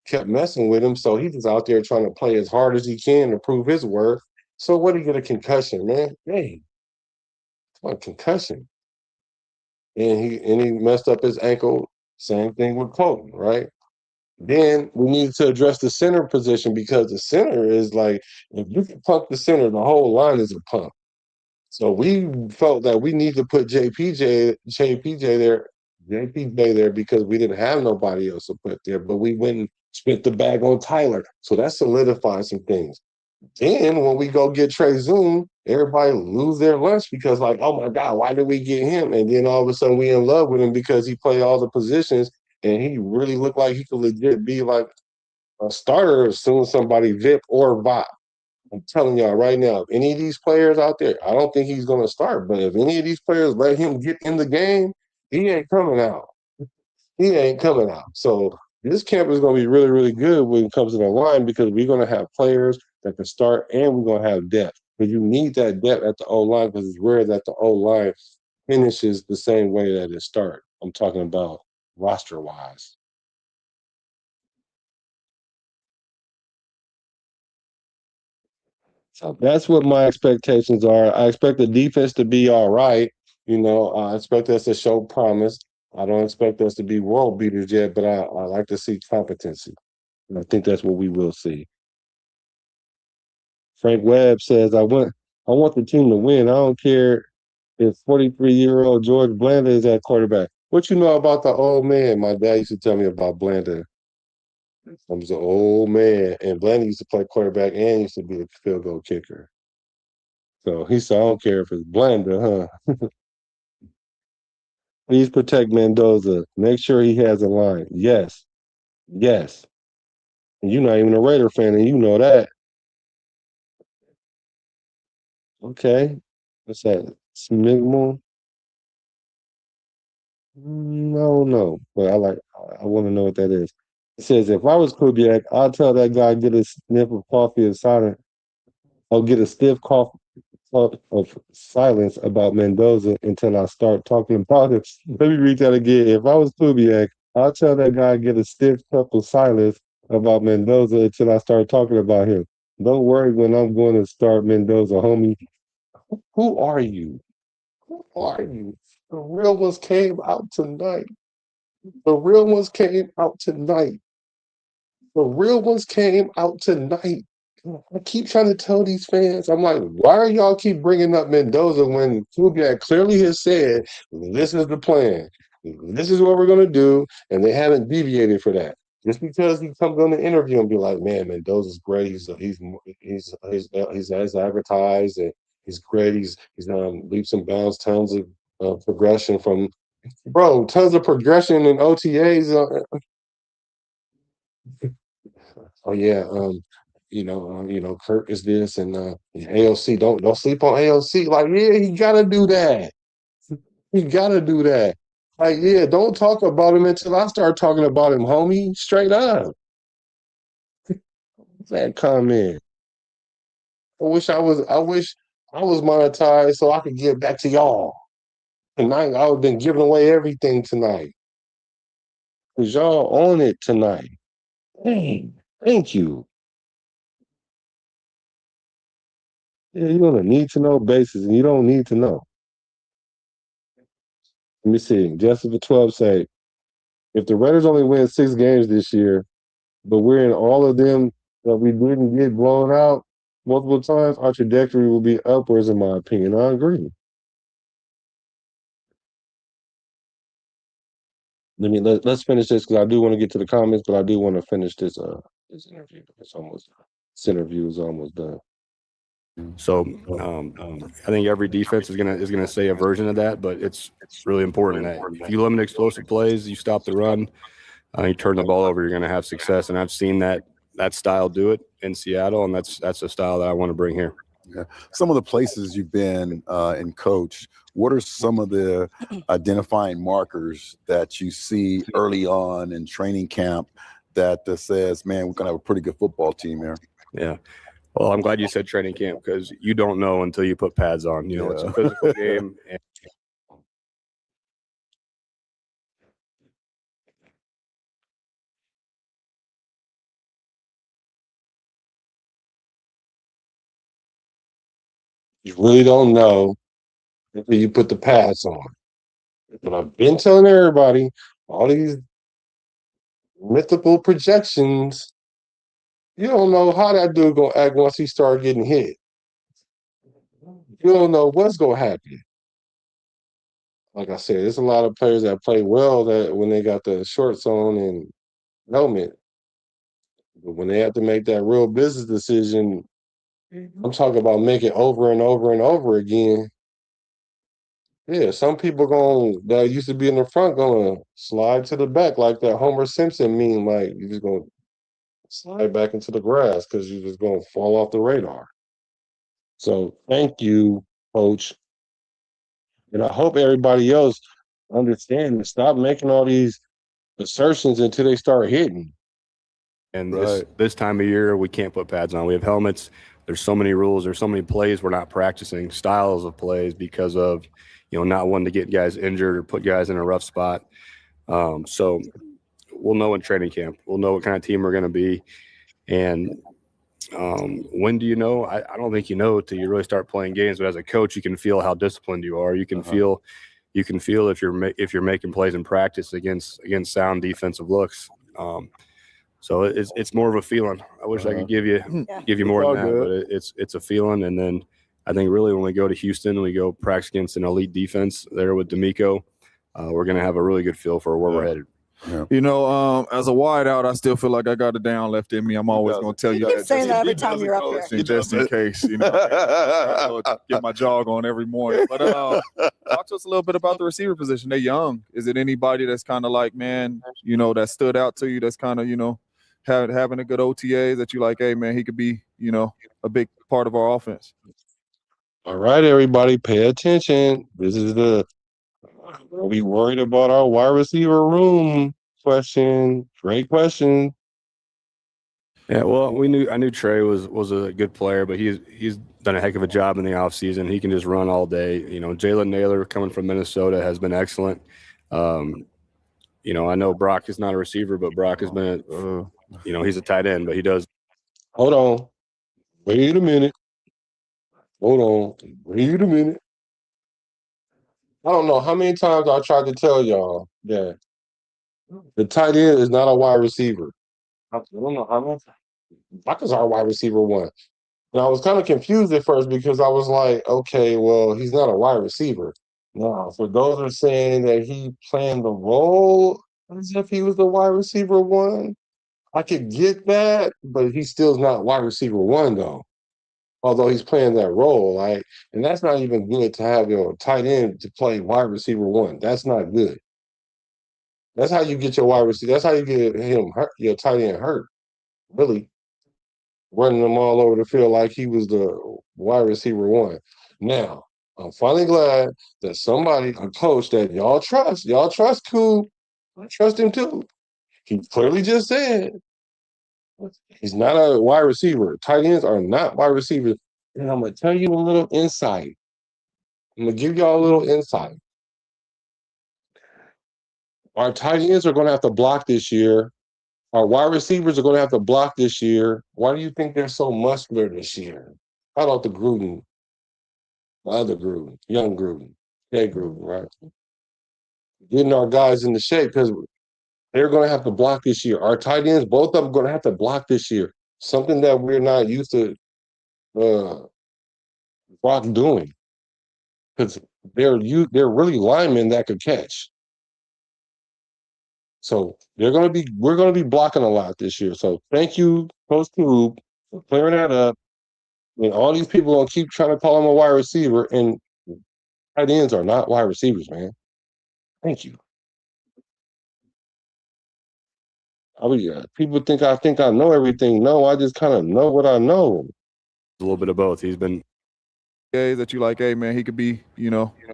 kept messing with him. So he's just out there trying to play as hard as he can to prove his worth. So what, he get a concussion, man? Hey, it's a concussion. And he messed up his ankle. Same thing with Colton, right? Then we needed to address the center position, because the center is like, if you can pump the center, the whole line is a pump. So we felt that we need to put JPJ there because we didn't have nobody else to put there. But we went and spent the bag on Tyler. So that solidified some things. Then when we go get Trey Zoom, everybody lose their lunch because, like, oh my God, why did we get him? And then all of a sudden we in love with him because he played all the positions and he really looked like he could legit be like a starter as soon as somebody VIP or VOP. I'm telling y'all right now, if any of these players out there, I don't think he's going to start, but if any of these players let him get in the game, he ain't coming out. He ain't coming out. So this camp is going to be really, really good when it comes to the line, because we're going to have players that can start and we're going to have depth. But you need that depth at the O-line, because it's rare that the O-line finishes the same way that it starts. I'm talking about roster-wise. So that's what my expectations are. I expect the defense to be all right. I expect us to show promise. I don't expect us to be world beaters yet, but I like to see competency. And I think that's what we will see. Frank Webb says, I want the team to win. I don't care if 43-year-old George Blanda is at quarterback. What you know about the old man? My dad used to tell me about Blanda. He was an old man, and Blanda used to play quarterback and used to be a field goal kicker. So he said, I don't care if it's Blanda, huh? Please protect Mendoza. Make sure he has a line. Yes. Yes. And you're not even a Raider fan, and you know that. Okay. What's that? Smigmal? I don't know, but I want to know what that is. It says, if I was Kubiak, I'd tell that guy get a sniff of coffee and silence, or get a stiff cough of silence about Mendoza until I start talking about it. Let me read that again. If I was Kubiak, I'll tell that guy get a stiff cup of silence about Mendoza until I start talking about him. Don't worry when I'm going to start Mendoza, homie. Who are you? Who are you? The real ones came out tonight. The real ones came out tonight. The real ones came out tonight. I keep trying to tell these fans, I'm like, why are y'all keep bringing up Mendoza when Kubiak clearly has said, this is the plan. This is what we're going to do, and they haven't deviated for that. Just because he comes on the interview and be like, man, Mendoza's great. He's as advertised, and he's great. He's leaps and bounds, tons of progression from bro, tons of progression in OTAs. Oh yeah, Kirk is this and AOC. Don't sleep on AOC. Like, yeah, he gotta do that. He gotta do that. Like, yeah, don't talk about him until I start talking about him, homie. Straight up. That comment. I wish I was monetized so I could give back to y'all. Tonight I would have been giving away everything tonight. Cause y'all on it tonight. Dang, thank you. Yeah, you on a need to know basis and you don't need to know. Let me see. Justice for 12 say, if the Raiders only win 6 games this year, but we're in all of them that we didn't get blown out multiple times, our trajectory will be upwards, in my opinion. I agree. Let's finish this because I do want to get to the comments, but I do want to finish this interview. This interview is almost done. So I think every defense is gonna say a version of that, but it's really important that if you limit explosive plays, you stop the run, you turn the ball over, you're gonna have success. And I've seen that style do it in Seattle, and that's a style that I want to bring here. Yeah. Some of the places you've been and coached, what are some of the identifying markers that you see early on in training camp that says, man, we're going to have a pretty good football team here? Yeah. Well, I'm glad you said training camp because you don't know until you put pads on. It's a physical game. And You really don't know until you put the pads on. But I've been telling everybody all these mythical projections. You don't know how that dude gonna act once he start getting hit. You don't know what's gonna happen. Like I said, there's a lot of players that play well that when they got the shorts on and helmet, but when they have to make that real business decision, I'm talking about make it over and over and over again. Yeah, some people that used to be in the front gonna slide to the back like that Homer Simpson meme, like you just gonna slide back into the grass because you're just gonna fall off the radar. So thank you, coach. And I hope everybody else understands and stop making all these assertions until they start hitting. And this time of year, we can't put pads on. We have helmets. There's so many rules. There's so many plays we're not practicing, styles of plays because of, not wanting to get guys injured or put guys in a rough spot. So we'll know in training camp. We'll know what kind of team we're going to be. And when do you know? I don't think you know till you really start playing games. But as a coach, you can feel how disciplined you are. You can feel if you're making plays in practice against sound defensive looks. So it's more of a feeling. I wish I could give you more than that, but it's a feeling. And then I think really when we go to Houston, we go practice against an elite defense there with D'Amico. We're going to have a really good feel for where we're headed. Yeah. As a wideout, I still feel like I got a down left in me. I'm always going to tell you that. Saying that every time you're up here. Just in case, I get my jog on every morning. But talk to us a little bit about the receiver position. They're young. Is it anybody that's kind of like, man, that stood out to you that's kind of, having a good OTA that you like, hey, man, he could be, a big part of our offense? All right, everybody, pay attention. This is are we worried about our wide receiver room question? Great question. Yeah, well, I knew Trey was a good player, but he's done a heck of a job in the offseason. He can just run all day. Jalen Naylor coming from Minnesota has been excellent. I know Brock is not a receiver, but Brock has been he's a tight end, but he does. Hold on. Wait a minute. Hold on. Wait a minute. I don't know how many times I tried to tell y'all that the tight end is not a wide receiver. I don't know how much. Brock is our wide receiver one. And I was kind of confused at first because I was like, okay, well, he's not a wide receiver. No, for those who are saying that he playing the role as if he was the wide receiver one, I could get that, but he still's not wide receiver one, though. although he's playing that role, right? And that's not even good to have your tight end to play wide receiver one. That's not good. That's how you get your wide receiver. That's how you get him hurt, your tight end hurt. Really, running them all over the field like he was the wide receiver one. Now, I'm finally glad that somebody, a coach that y'all trust Koob. I trust him too. He clearly just said he's not a wide receiver. Tight ends are not wide receivers. And I'm going to tell you a little insight. I'm going to give y'all a little insight. Our tight ends are going to have to block this year. Our wide receivers are going to have to block this year. Why do you think they're so muscular this year? How about the Gruden? The other Gruden, young Gruden, Jay Gruden, right? Getting our guys into shape because they're going to have to block this year. Our tight ends, both of them, are going to have to block this year. Something that we're not used to Brock doing, because they're really linemen that could catch. So we're going to be blocking a lot this year. So thank you, Coach Koob, for clearing that up. And all these people are going to keep trying to call him a wide receiver, and tight ends are not wide receivers, man. Thank you. People think I know everything. No, I just kind of know what I know. A little bit of both. He's been guys that you like, hey man, he could be,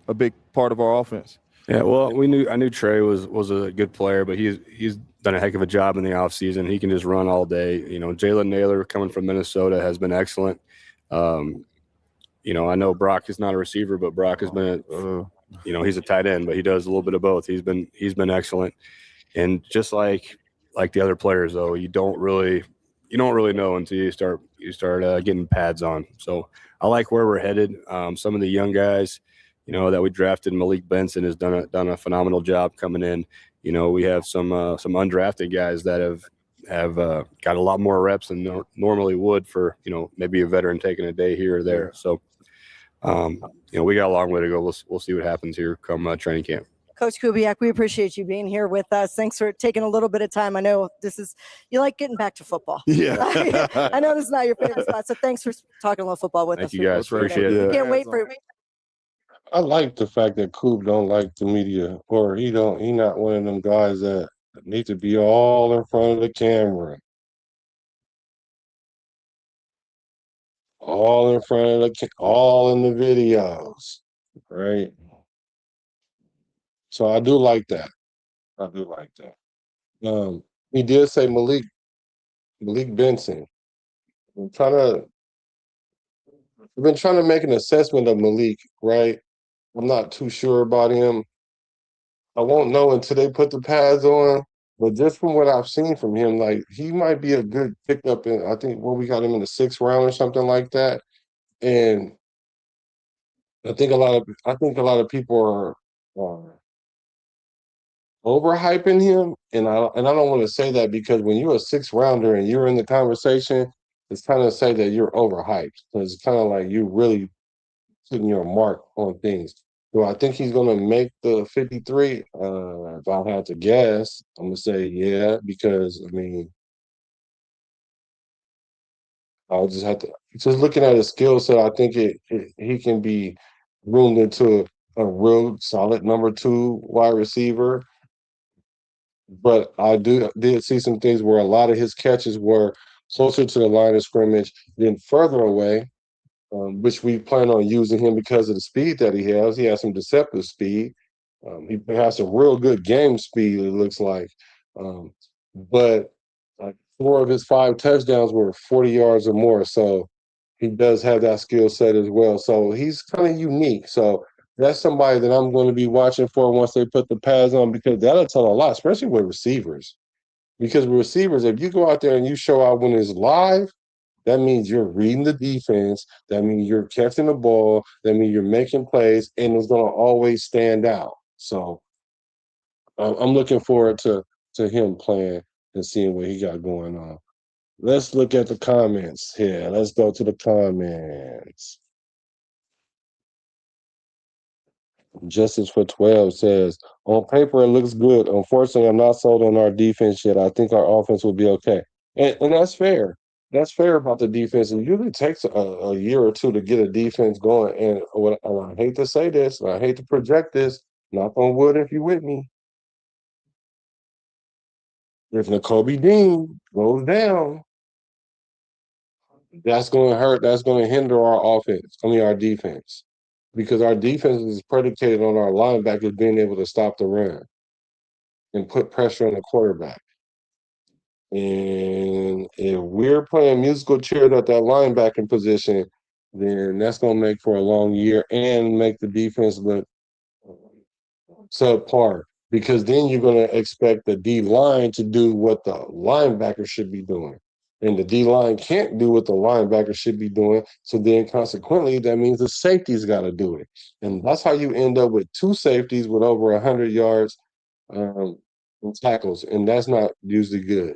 a big part of our offense. Yeah, well, I knew Trey was a good player, but he's done a heck of a job in the offseason. He can just run all day. Jalen Naylor coming from Minnesota has been excellent. I know Brock is not a receiver, but Brock has been he's a tight end, but he does a little bit of both. He's been excellent. And just like the other players, though, you don't really know until you start getting pads on. So I like where we're headed. Some of the young guys, that we drafted, Malik Benson has done a phenomenal job coming in. We have some undrafted guys that have got a lot more reps than normally would for maybe a veteran taking a day here or there. So we got a long way to go. We'll see what happens here come training camp. Coach Kubiak, we appreciate you being here with us. Thanks for taking a little bit of time. I know you like getting back to football. Yeah. I know this is not your favorite spot, so thanks for talking a little football with us. Thank you guys. Appreciate it. Can't wait for I like the fact that Koob don't like the media, or he not one of them guys that need to be all in front of the camera. All in front of all in the videos, right? So I do like that. He did say Malik Benson. I've been trying to make an assessment of Malik, right? I'm not too sure about him. I won't know until they put the pads on. But just from what I've seen from him, like, he might be a good pickup in, I think, we got him in the 6th round or something like that. And I think a lot of people are overhyping him, and I don't want to say that, because when you're a 6th rounder and you're in the conversation, it's kind of say that you're overhyped. So it's kind of like you really putting your mark on things. Do I think he's going to make the 53? If I had to guess, I'm going to say yeah, because, I'll just have to – just looking at his skill set, I think he can be groomed into a real solid number 2 wide receiver. But I did see some things where a lot of his catches were closer to the line of scrimmage than further away, which we plan on using him because of the speed that he has. He has some deceptive speed. He has some real good game speed, it looks like. But 4 of his 5 touchdowns were 40 yards or more. So he does have that skill set as well. So he's kind of unique. So that's somebody that I'm going to be watching for once they put the pads on, because that'll tell a lot, especially with receivers. Because with receivers, if you go out there and you show out when it's live, that means you're reading the defense. That means you're catching the ball. That means you're making plays, and it's going to always stand out. So I'm looking forward to him playing and seeing what he got going on. Let's look at the comments here. Let's go to the comments. Justice for 12 says, on paper, it looks good. Unfortunately, I'm not sold on our defense yet. I think our offense will be okay. And that's fair. that's fair about the defense. It usually takes a year or two to get a defense going. And I hate to say this, and I hate to project this, knock on wood if you with me. If Nakobe Dean goes down, that's going to hurt. That's going to hinder our offense. I mean, our defense, because our defense is predicated on our linebackers being able to stop the run and put pressure on the quarterback. And if we're playing musical chairs at that linebacking position, then that's going to make for a long year and make the defense look subpar. Because then you're going to expect the D line to do what the linebacker should be doing. And the D line can't do what the linebacker should be doing. So then consequently, that means the safety's got to do it. And that's how you end up with two safeties with over 100 yards in tackles. And that's not usually good.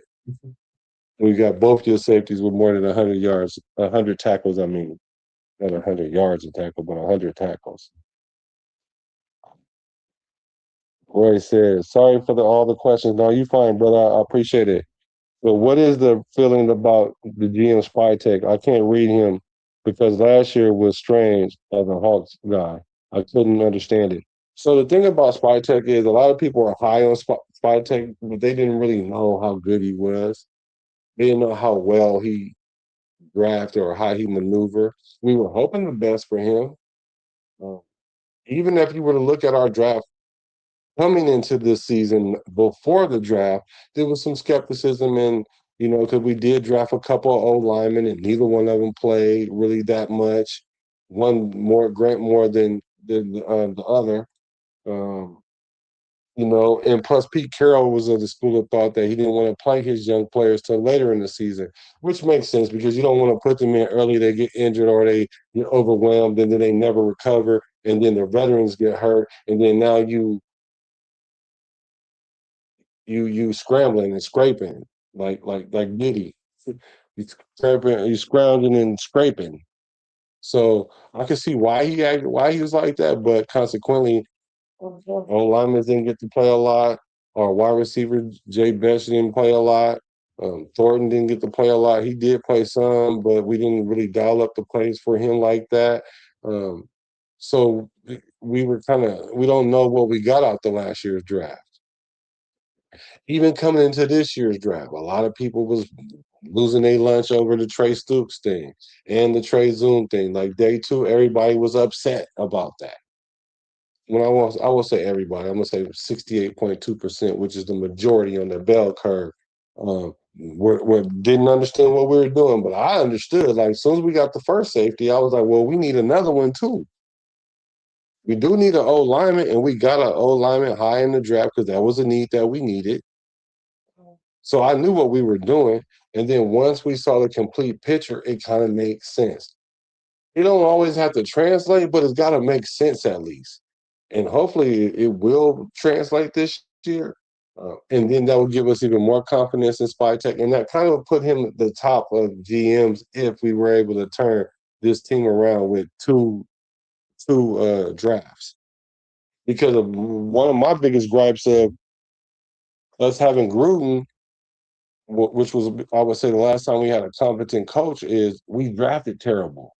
We got both your safeties with more than 100 yards, 100 tackles. I mean, not 100 yards of tackle, but 100 tackles. Roy says, sorry for all the questions. No, you fine, brother. I appreciate it. But what is the feeling about the GM Spytech? I can't read him because last year was strange as a Hawks guy. I couldn't understand it. So the thing about Spytech is a lot of people are high on Spytech, but they didn't really know how good he was. They didn't know how well he drafted or how he maneuvered. We were hoping the best for him. Even if you were to look at our draft coming into this season before the draft, there was some skepticism and because we did draft a couple of old linemen and neither one of them played really that much. One more Grant more than the other. And plus Pete Carroll was of the school of thought that he didn't want to play his young players till later in the season, which makes sense because you don't want to put them in early, they get injured or they get overwhelmed and then they never recover and then the veterans get hurt and then now you scrambling and scraping like Diddy. You scrounging and scraping. So I can see why he was like that, but consequently, linemen didn't get to play a lot. Our wide receiver Jay Betch didn't play a lot. Thornton didn't get to play a lot. He did play some, but we didn't really dial up the plays for him like that. So we don't know what we got out the last year's draft. Even coming into this year's draft, a lot of people was losing their lunch over the Trey Stoops thing and the Trey Zoom thing. Like day two, everybody was upset about that. When I will say everybody, I'm gonna say 68.2%, which is the majority on the bell curve. We didn't understand what we were doing, but I understood. Like as soon as we got the first safety, I was like, well, we need another one too. We do need an old lineman, and we got an old lineman high in the draft because that was a need that we needed. So I knew what we were doing. And then once we saw the complete picture, it kind of makes sense. You don't always have to translate, but it's got to make sense at least. And hopefully it will translate this year. And then that will give us even more confidence in Spytech. And that kind of put him at the top of GMs if we were able to turn this team around with two drafts. Because of one of my biggest gripes of us having Gruden, which was, I would say, the last time we had a competent coach, is we drafted terrible.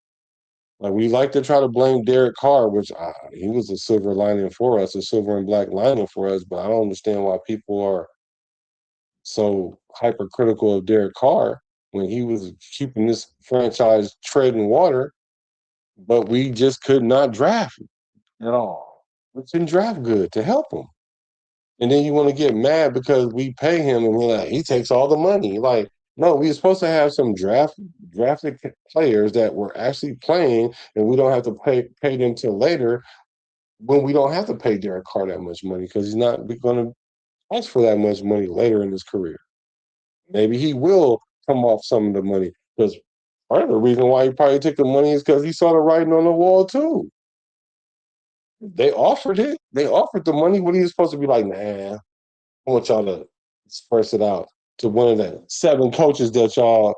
Like we like to try to blame Derek Carr, which he was a silver lining for us, a silver and black lining for us. But I don't understand why people are so hypercritical of Derek Carr when he was keeping this franchise treading water. But we just could not draft at all. We couldn't draft good to help him. And then you want to get mad because we pay him and we're like, he takes all the money. Like, no, we were supposed to have some drafted players that were actually playing and we don't have to pay them till later when we don't have to pay Derek Carr that much money because he's not going to ask for that much money later in his career. Maybe he will come off some of the money because part of the reason why he probably took the money is because he saw the writing on the wall too. They offered it. They offered the money. What are you supposed to be like, nah, I want y'all to disperse it out to one of the 7 coaches that y'all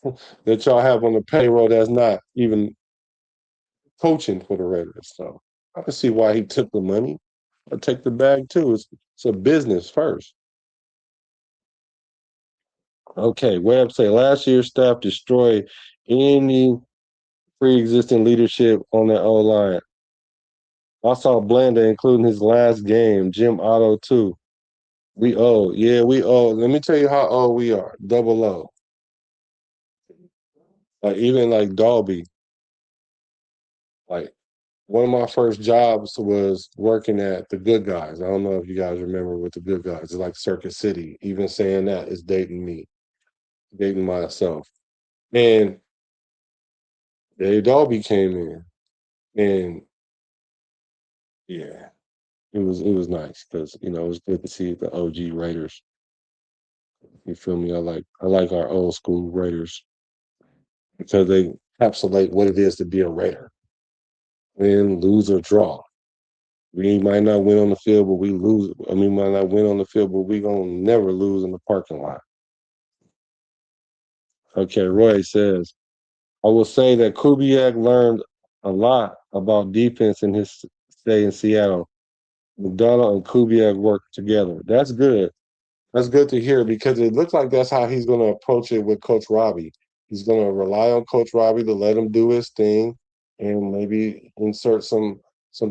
have on the payroll that's not even coaching for the Raiders. So I can see why he took the money. I take the bag too. It's a business first. Okay, Webb say last year's staff destroyed any pre-existing leadership on that O-line. I saw Blanda, including his last game, Jim Otto too. We old. Yeah, we old. Let me tell you how old we are. Double O. Like even like Dolby. Like one of my first jobs was working at the Good Guys. I don't know if you guys remember what the Good Guys. It's like Circuit City. Even saying that is dating me, dating myself. And Dave Dolby came in, and yeah, it was nice because it was good to see the OG Raiders. You feel me? I like our old school Raiders because they encapsulate what it is to be a Raider. Win, lose, or draw. We might not win on the field, but we lose. I mean, might not win on the field, but we gonna never lose in the parking lot. Okay, Roy says, I will say that Kubiak learned a lot about defense in his stay in Seattle. McDonald and Kubiak worked together. That's good. That's good to hear because it looks like that's how he's going to approach it with Coach Robbie. He's going to rely on Coach Robbie to let him do his thing and maybe insert some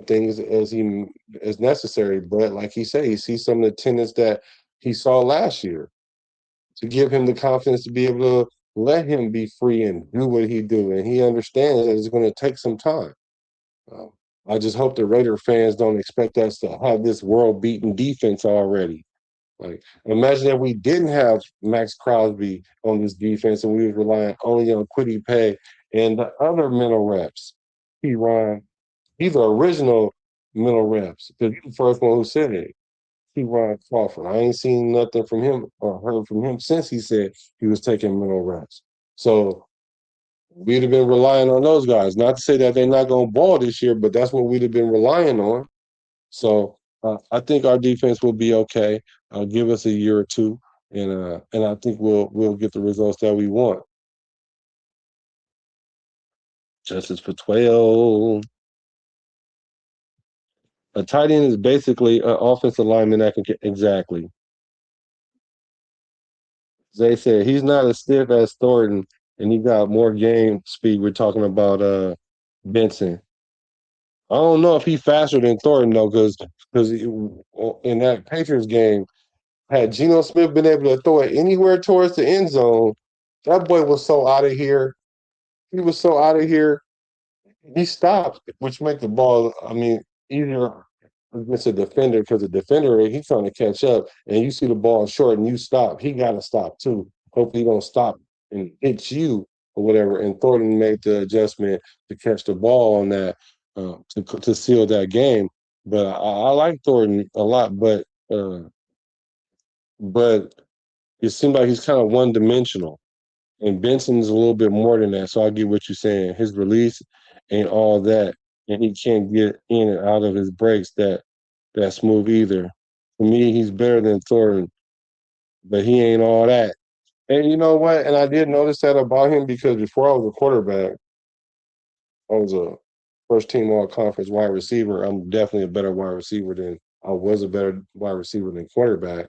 things as necessary. But like he said, he sees some of the tenets that he saw last year to give him the confidence to be able to let him be free and do what he do. And he understands that it's going to take some time. Um, I just hope the Raider fans don't expect us to have this world-beaten defense already. Like, imagine if we didn't have Max Crosby on this defense and we was relying only on Quiddy Pay and the other mental reps. Ron, he's the original mental reps because he's the first one who said it. Ron Crawford. I ain't seen nothing from him or heard from him since he said he was taking mental reps. So we'd have been relying on those guys. Not to say that they're not going to ball this year, but that's what we'd have been relying on. So I think our defense will be okay. Give us a year or two, and I think we'll get the results that we want. Justice for 12. A tight end is basically an offensive lineman that can get exactly. They said he's not as stiff as Thornton, and he got more game speed. We're talking about Benson. I don't know if he's faster than Thornton though, because in that Patriots game, had Geno Smith been able to throw it anywhere towards the end zone, that boy was so out of here. He was so out of here. He stopped, which make the ball, I mean, easier against a defender because the defender, he's trying to catch up, and you see the ball short and you stop. He got to stop too. Hopefully he don't stop and hit you or whatever. And Thornton made the adjustment to catch the ball on that to seal that game. But I like Thornton a lot, but it seemed like he's kind of one dimensional. And Benson's a little bit more than that. So I get what you're saying. His release ain't all that. And he can't get in and out of his breaks that smooth either. For me, he's better than Thornton, but he ain't all that. And you know what? And I did notice that about him because before I was a quarterback, I was a first team all conference wide receiver. I'm definitely a better wide receiver than I was a better wide receiver than quarterback.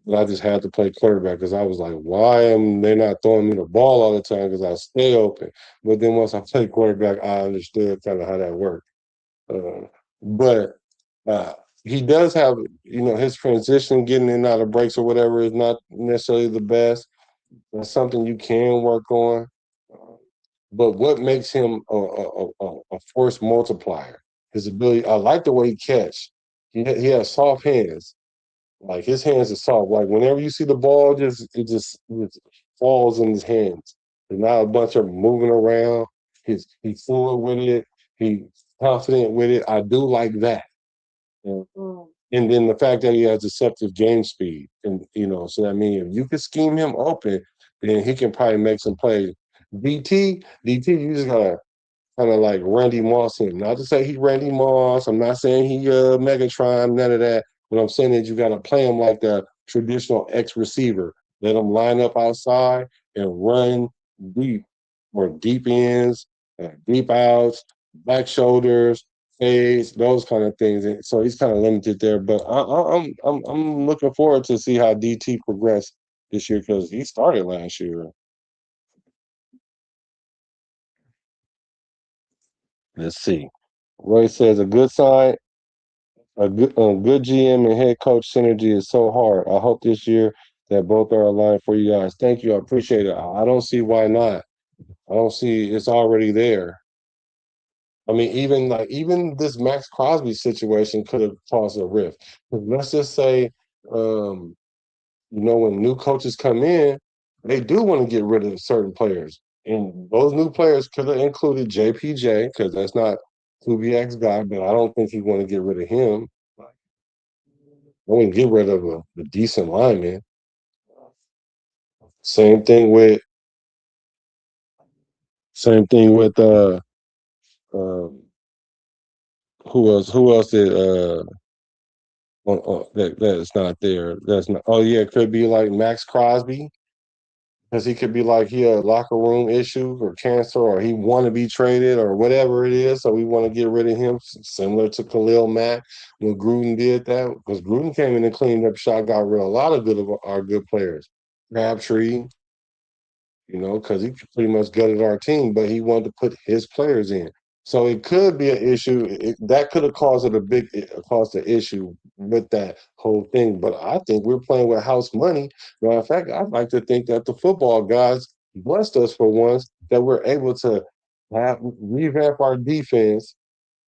But I just had to play quarterback because I was like, why am they not throwing me the ball all the time? Because I stay open. But then once I played quarterback, I understood kind of how that worked. But he does have, his transition, getting in and out of breaks or whatever is not necessarily the best. That's something you can work on. But what makes him a force multiplier? His ability. I like the way he catch. He has soft hands. Like his hands are soft. Like whenever you see the ball, it just falls in his hands. There's not a bunch of moving around. He's fluid with it. He's confident with it. I do like that. And then the fact that he has deceptive game speed, and so that means if you can scheme him open, then he can probably make some plays. DT, you just gotta kind of like Randy Moss him. Not to say he Randy Moss. I'm not saying he Megatron, none of that. What I'm saying is you got to play him like the traditional X receiver. Let him line up outside and run deep or deep ends, deep outs, back shoulders, age, those kind of things. And so he's kind of limited there. But I'm looking forward to see how DT progress this year because he started last year. Let's see. Roy says a good sign, a good GM and head coach synergy is so hard. I hope this year that both are aligned for you guys. Thank you. I appreciate it. I don't see why not. I don't see it's already there. I mean, even this Max Crosby situation could have caused a rift. Let's just say, um, when new coaches come in, they do want to get rid of certain players, and those new players could have included JPJ because that's not Kubiak's guy, but I don't think he want to get rid of him. I wouldn't get rid of a decent lineman. Same thing with same thing with um, who else? Who else did that's not there? That's not. Oh yeah, it could be like Max Crosby because he could be like he had locker room issues or cancer or he want to be traded or whatever it is. So we want to get rid of him, similar to Khalil Mack when Gruden did that because Gruden came in and cleaned up shot, got rid of a lot of our good players. Crabtree, because he pretty much gutted our team, but he wanted to put his players in. So it could be an issue. That could have caused an issue with that whole thing. But I think we're playing with house money. Matter of fact, I'd like to think that the football guys blessed us for once that we're able to revamp our defense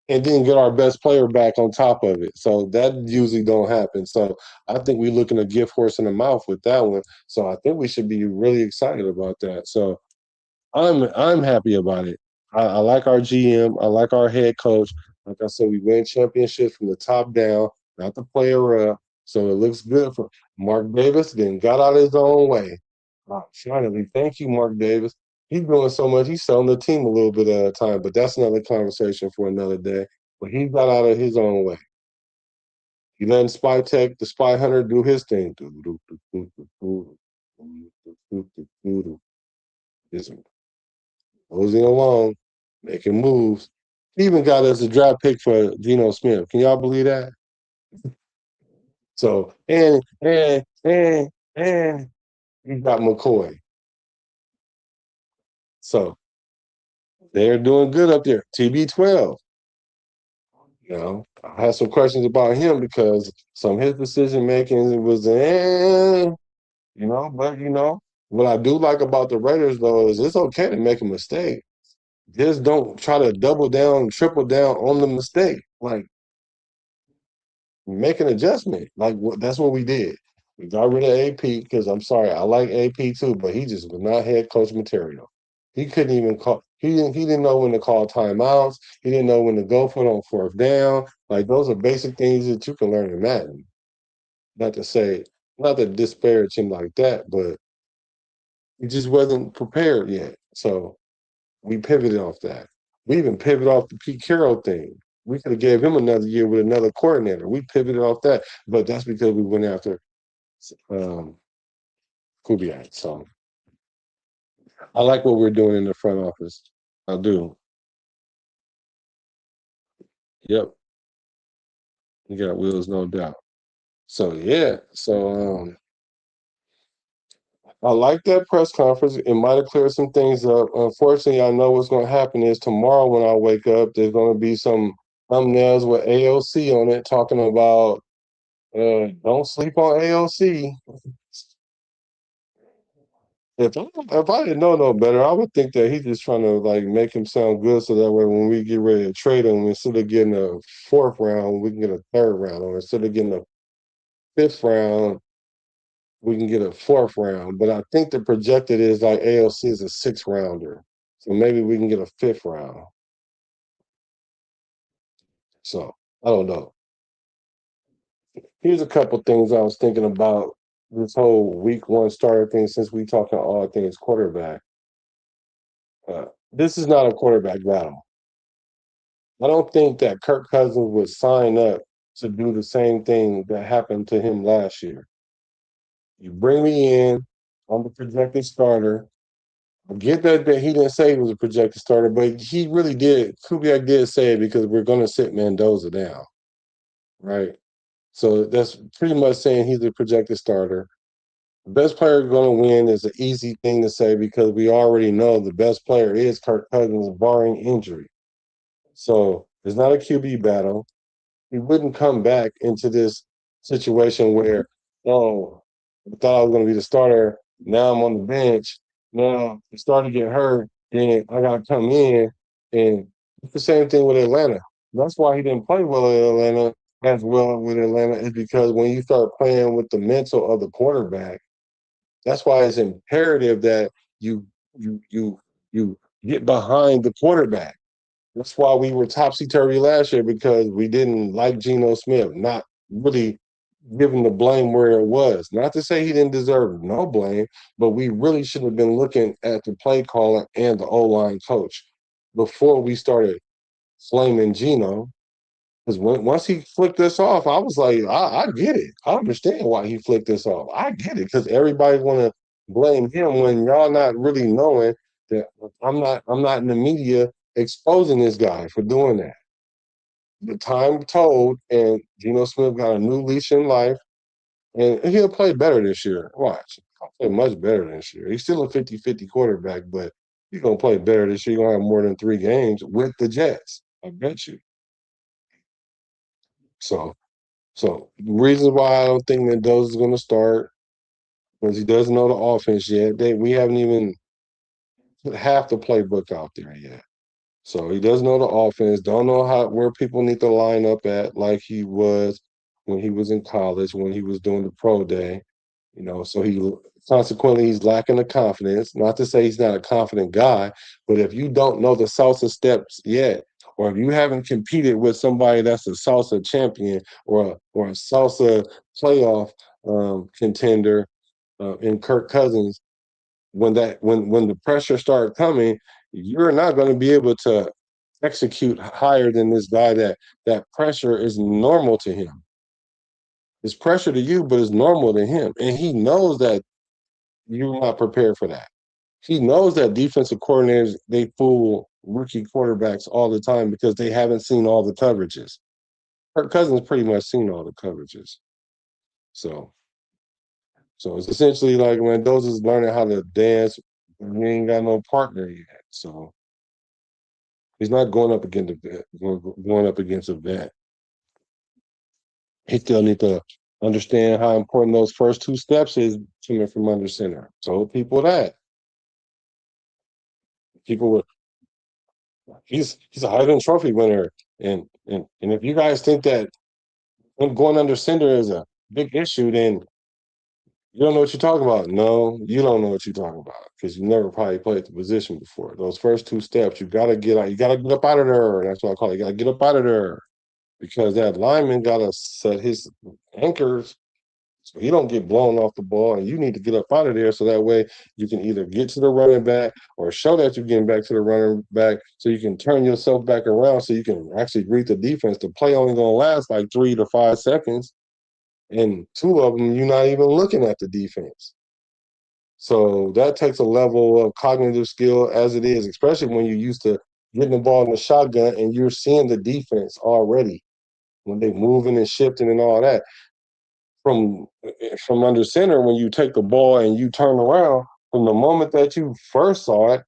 and then get our best player back on top of it. So that usually don't happen. So I think we're looking a gift horse in the mouth with that one. So I think we should be really excited about that. So I'm happy about it. I like our GM. I like our head coach. Like I said, we win championships from the top down, not the player up. So it looks good for Mark Davis. Then got out his own way. Finally, thank you, Mark Davis. He's doing so much. He's selling the team a little bit at a time, but that's another conversation for another day. But he got out of his own way. He letting Spy Tech, the Spy Hunter, do his thing. Just moseying along, making moves. He even got us a draft pick for Geno Smith. Can y'all believe that? So and he got McCoy. So they're doing good up there. TB12. I had some questions about him because some of his decision making was, but what I do like about the Raiders though is it's okay to make a mistake. Just don't try to double down, triple down on the mistake. Like make an adjustment. Like that's what we did. We got rid of AP because I'm sorry, I like AP too, but he just was not head coach material. He couldn't even call. He didn't know when to call timeouts. He didn't know when to go for it on fourth down. Like those are basic things that you can learn in Madden. Not to say, not to disparage him like that, but he just wasn't prepared yet. So we pivoted off that. We even pivoted off the Pete Carroll thing. We could have gave him another year with another coordinator. We pivoted off that, but that's because we went after um, Kubiak. So I like what we're doing in the front office. I do. Yep, you got wheels, no doubt. So yeah, I like that press conference. It might have cleared some things up. Unfortunately, I know what's going to happen is tomorrow when I wake up, there's going to be some thumbnails with AOC on it talking about don't sleep on AOC. If I didn't know no better, I would think that he's just trying to like make him sound good so that way when we get ready to trade him, instead of getting a fourth round, we can get a third round, or instead of getting a fifth round, we can get a fourth round. But I think the projected is like AOC is a sixth rounder. So maybe we can get a fifth round. So I don't know. Here's a couple things I was thinking about this whole week one starter thing since we talking all things quarterback. This is not a quarterback battle. I don't think that Kirk Cousins would sign up to do the same thing that happened to him last year. You bring me in, I'm the projected starter. I get that he didn't say he was a projected starter, but he really did. Kubiak did say it because we're going to sit Mendoza down, right? So that's pretty much saying he's a projected starter. The best player going to win is an easy thing to say because we already know the best player is Kirk Cousins, barring injury. So it's not a QB battle. He wouldn't come back into this situation where, oh, I thought I was going to be the starter. Now I'm on the bench. Now I'm starting to get hurt. Then I got to come in. And it's the same thing with Atlanta. That's why he didn't play well in Atlanta as well with Atlanta, is because when you start playing with the mental of the quarterback, that's why it's imperative that you you you you get behind the quarterback. That's why we were topsy-turvy last year, because we didn't like Geno Smith, not really giving the blame where it was. Not to say he didn't deserve no blame, but we really should have been looking at the play caller and the O-line coach before we started flaming Geno. Because once he flicked us off, I was like, I get it. I understand why he flicked us off. I get it, because everybody want to blame him when y'all not really knowing that I'm not in the media exposing this guy for doing that. The time told, and Geno Smith got a new leash in life, and he'll play better this year. Watch. He'll play much better this year. He's still a 50-50 quarterback, but he's going to play better this year. He's going to have more than 3 games with the Jets. I bet you. So the reason why I don't think Mendoza is going to start, because he doesn't know the offense yet. We haven't even put half the playbook out there yet. So he doesn't know the offense, don't know where people need to line up at, like he was when he was in college, when he was doing the pro day. So consequently he's lacking the confidence. Not to say he's not a confident guy, but if you don't know the salsa steps yet, or if you haven't competed with somebody that's a salsa champion or a salsa playoff contender in Kirk Cousins, when the pressure starts coming, you're not going to be able to execute higher than this guy. That pressure is normal to him. It's pressure to you, but it's normal to him, and he knows that you're not prepared for that. He knows that defensive coordinators, they fool rookie quarterbacks all the time because they haven't seen all the coverages. Kirk Cousins pretty much seen all the coverages. So it's essentially like Mendoza's learning how to dance, and he ain't got no partner yet. So he's not going up against a vet. He still need to understand how important those first 2 steps is coming from under center. Told people that. People were he's a Heisman Trophy winner. And if you guys think that going under center is a big issue, then you don't know what you're talking about. No, you don't know what you're talking about, because you never probably played the position before. Those first 2 steps, you gotta get out. You gotta get up out of there. That's what I call it. You gotta get up out of there, because that lineman gotta set his anchors so he don't get blown off the ball, and you need to get up out of there so that way you can either get to the running back or show that you're getting back to the running back, so you can turn yourself back around so you can actually read the defense. The play only gonna last like 3 to 5 seconds. And 2 of them, you're not even looking at the defense. So that takes a level of cognitive skill as it is, especially when you're used to getting the ball in the shotgun and you're seeing the defense already when they're moving and shifting and all that. From under center, when you take the ball and you turn around, from the moment that you first saw it,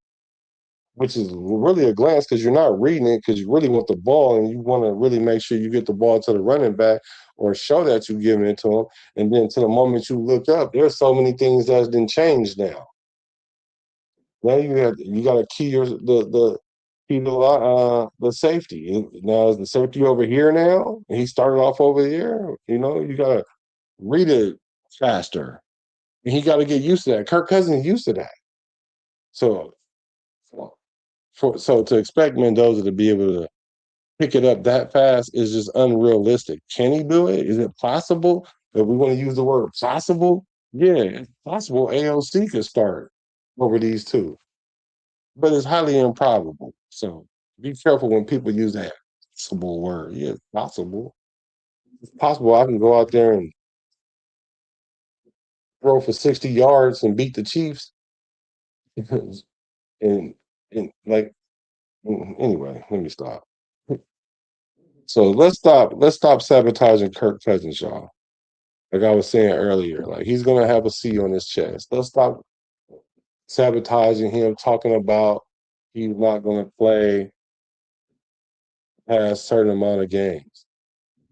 which is really a glance, because you're not reading it, because you really want the ball and you want to really make sure you get the ball to the running back or show that you're giving it to him. And then to the moment you look up, there's so many things that's been changed now. Now you got to key the safety. Now is the safety over here now? He started off over here. You got to read it faster. And he got to get used to that. Kirk Cousins used to that. So to expect Mendoza to be able to pick it up that fast is just unrealistic. Can he do it? Is it possible? If we want to use the word possible, yeah, it's possible AOC could start over these 2. But it's highly improbable. So be careful when people use that possible word. Yeah, it's possible. It's possible I can go out there and throw for 60 yards and beat the Chiefs. And like anyway, let me stop. So let's stop sabotaging Kirk Cousins, y'all. Like I was saying earlier, like he's gonna have a C on his chest. Let's stop sabotaging him, talking about he's not gonna play past a certain amount of games.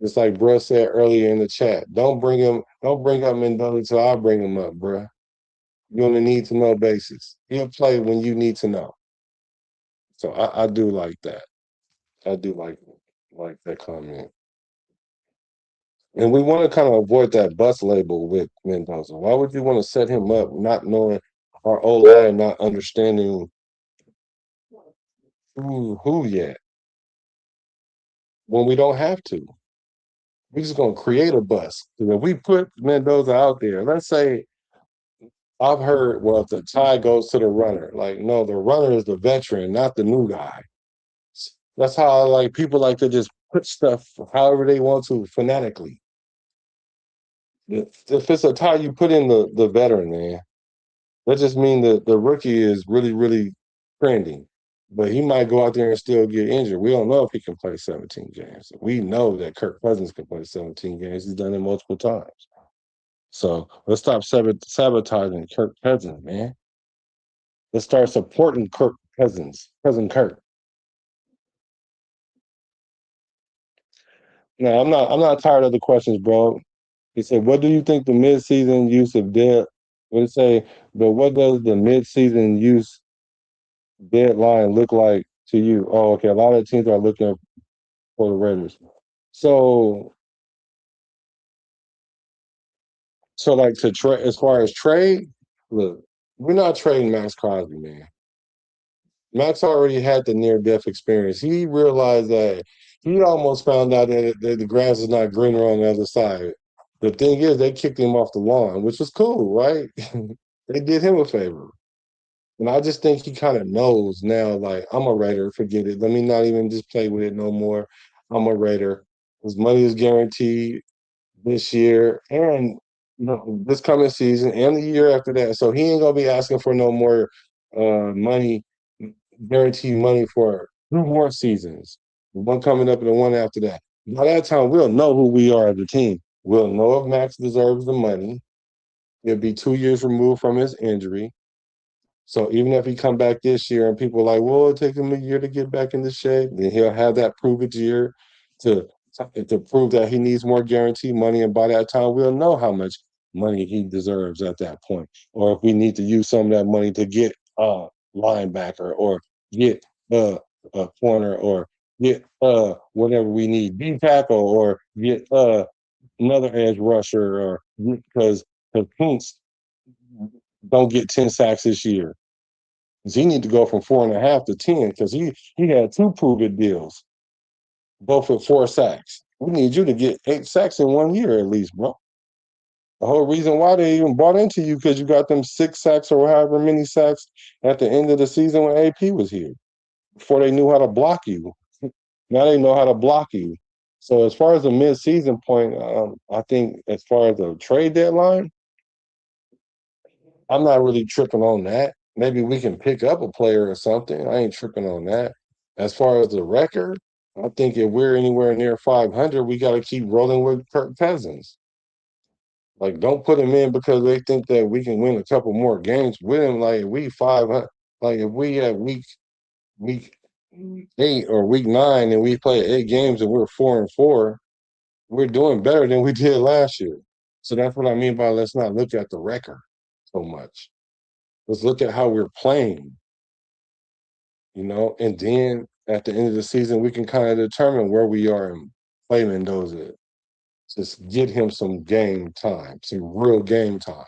Just like bruh said earlier in the chat, don't bring up Mendoza till I bring him up, bruh. You're on a need to know basis. He'll play when you need to know. So I do like that. I do like that comment. And we want to kind of avoid that bus label with Mendoza. Why would you want to set him up not knowing our O line, not understanding who yet, when we don't have to? We're just gonna create a bus. If we put Mendoza out there, let's say I've heard, well, if the tie goes to the runner, like no, the runner is the veteran, not the new guy. That's how like people like to just put stuff however they want to fanatically. If it's a tie, you put in the veteran, man. That just means that the rookie is really, really trending. But he might go out there and still get injured. We don't know if he can play 17 games. We know that Kirk Cousins can play 17 games. He's done it multiple times. So let's stop sabotaging Kirk Cousins, man. Let's start supporting Kirk Cousins, cousin Kirk. No, I'm not tired of the questions, bro. He said, "What do you think the midseason use of dead?" What it say? But what does the midseason use deadline look like to you? Oh, okay. A lot of teams are looking for the Raiders. So, so like to trade as far as trade, look, we're not trading Max Crosby, man. Max already had the near death experience. He realized that he almost found out that the grass is not greener on the other side. The thing is, they kicked him off the lawn, which was cool, right? They did him a favor. And I just think he kind of knows now, like, I'm a Raider, forget it. Let me not even just play with it no more. I'm a Raider. His money is guaranteed this year and this coming season and the year after that. So he ain't gonna be asking for no more money, guaranteed money for 2 more seasons. One coming up and the one after that. By that time, we'll know who we are as a team. We'll know if Max deserves the money. He'll be 2 years removed from his injury. So even if he come back this year and people are like, well, it'll take him a year to get back into shape, then he'll have that prove it year to to prove that he needs more guaranteed money. And by that time, we'll know how much money he deserves at that point. Or if we need to use some of that money to get a linebacker or get a corner or get whatever we need, D tackle or get another edge rusher or because Kuntz don't get 10 sacks this year. He need to go from 4.5 to 10 because he had 2 prove-it deals, both with 4 sacks. We need you to get 8 sacks in 1 year at least, bro. The whole reason why they even bought into you because you got them 6 sacks or however many sacks at the end of the season when AP was here. Before they knew how to block you, now they know how to block you. So as far as the mid-season point, I think as far as the trade deadline, I'm not really tripping on that. Maybe we can pick up a player or something. I ain't tripping on that. As far as the record, I think if we're anywhere near 500, we got to keep rolling with Kirk Cousins. Like, don't put him in because they think that we can win a couple more games with him. Like, if we 500, like if we have week 8 or week 9 and we play 8 games and we're 4-4, we're doing better than we did last year. So that's what I mean by let's not look at the record so much. Let's look at how we're playing, and then at the end of the season, we can kind of determine where we are and play Mendoza. Just get him some game time, some real game time,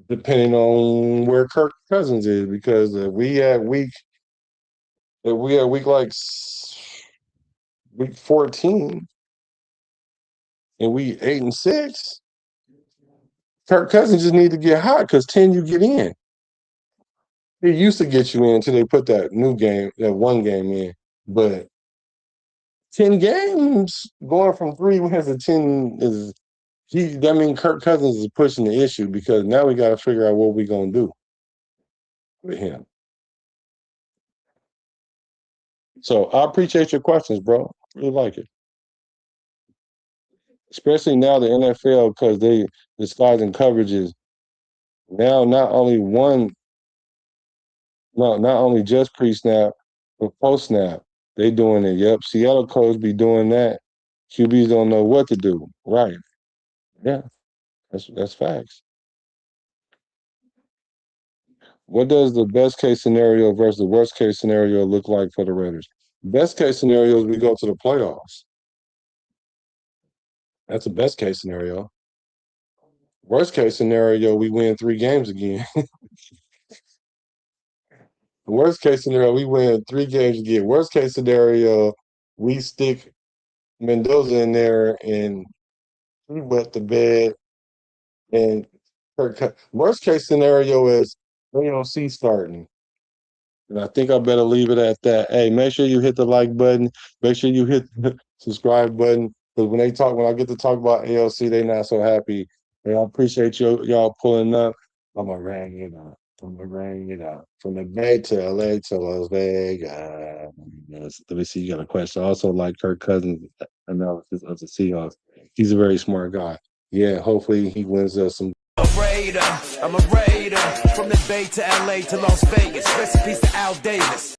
depending on where Kirk Cousins is. Because if we at week 14 and we 8-6, Kirk Cousins just need to get hot because 10 you get in. He used to get you in until they put that one game in. But 10 games going from 3 wins to 10 is that means Kirk Cousins is pushing the issue because now we got to figure out what we're gonna do with him. So I appreciate your questions, bro. Really like it. Especially now the NFL, because they disguising coverages. Now not only just pre-snap, but post-snap. They doing it. Yep. Seattle coach be doing that. QBs don't know what to do. Right. Yeah. That's facts. What does the best case scenario versus the worst case scenario look like for the Raiders? Best case scenario is we go to the playoffs. That's the best case scenario. Worst case scenario, we win 3 games again. Worst case scenario, we win 3 games again. Worst case scenario, we stick Mendoza in there and we wet the bed. And worst case scenario is AOC starting. And I think I better leave it at that. Hey, make sure you hit the like button. Make sure you hit the subscribe button. Because when I get to talk about AOC, they not so happy. And I appreciate y'all pulling up. I'm gonna ring it up. From the Bay to LA to Las Vegas. Let me see. You got a question. I also like Kirk Cousins' analysis of the Seahawks. He's a very smart guy. Yeah, hopefully he wins us some. I'm a Raider, from the Bay to LA to Las Vegas. Recipes to Al Davis.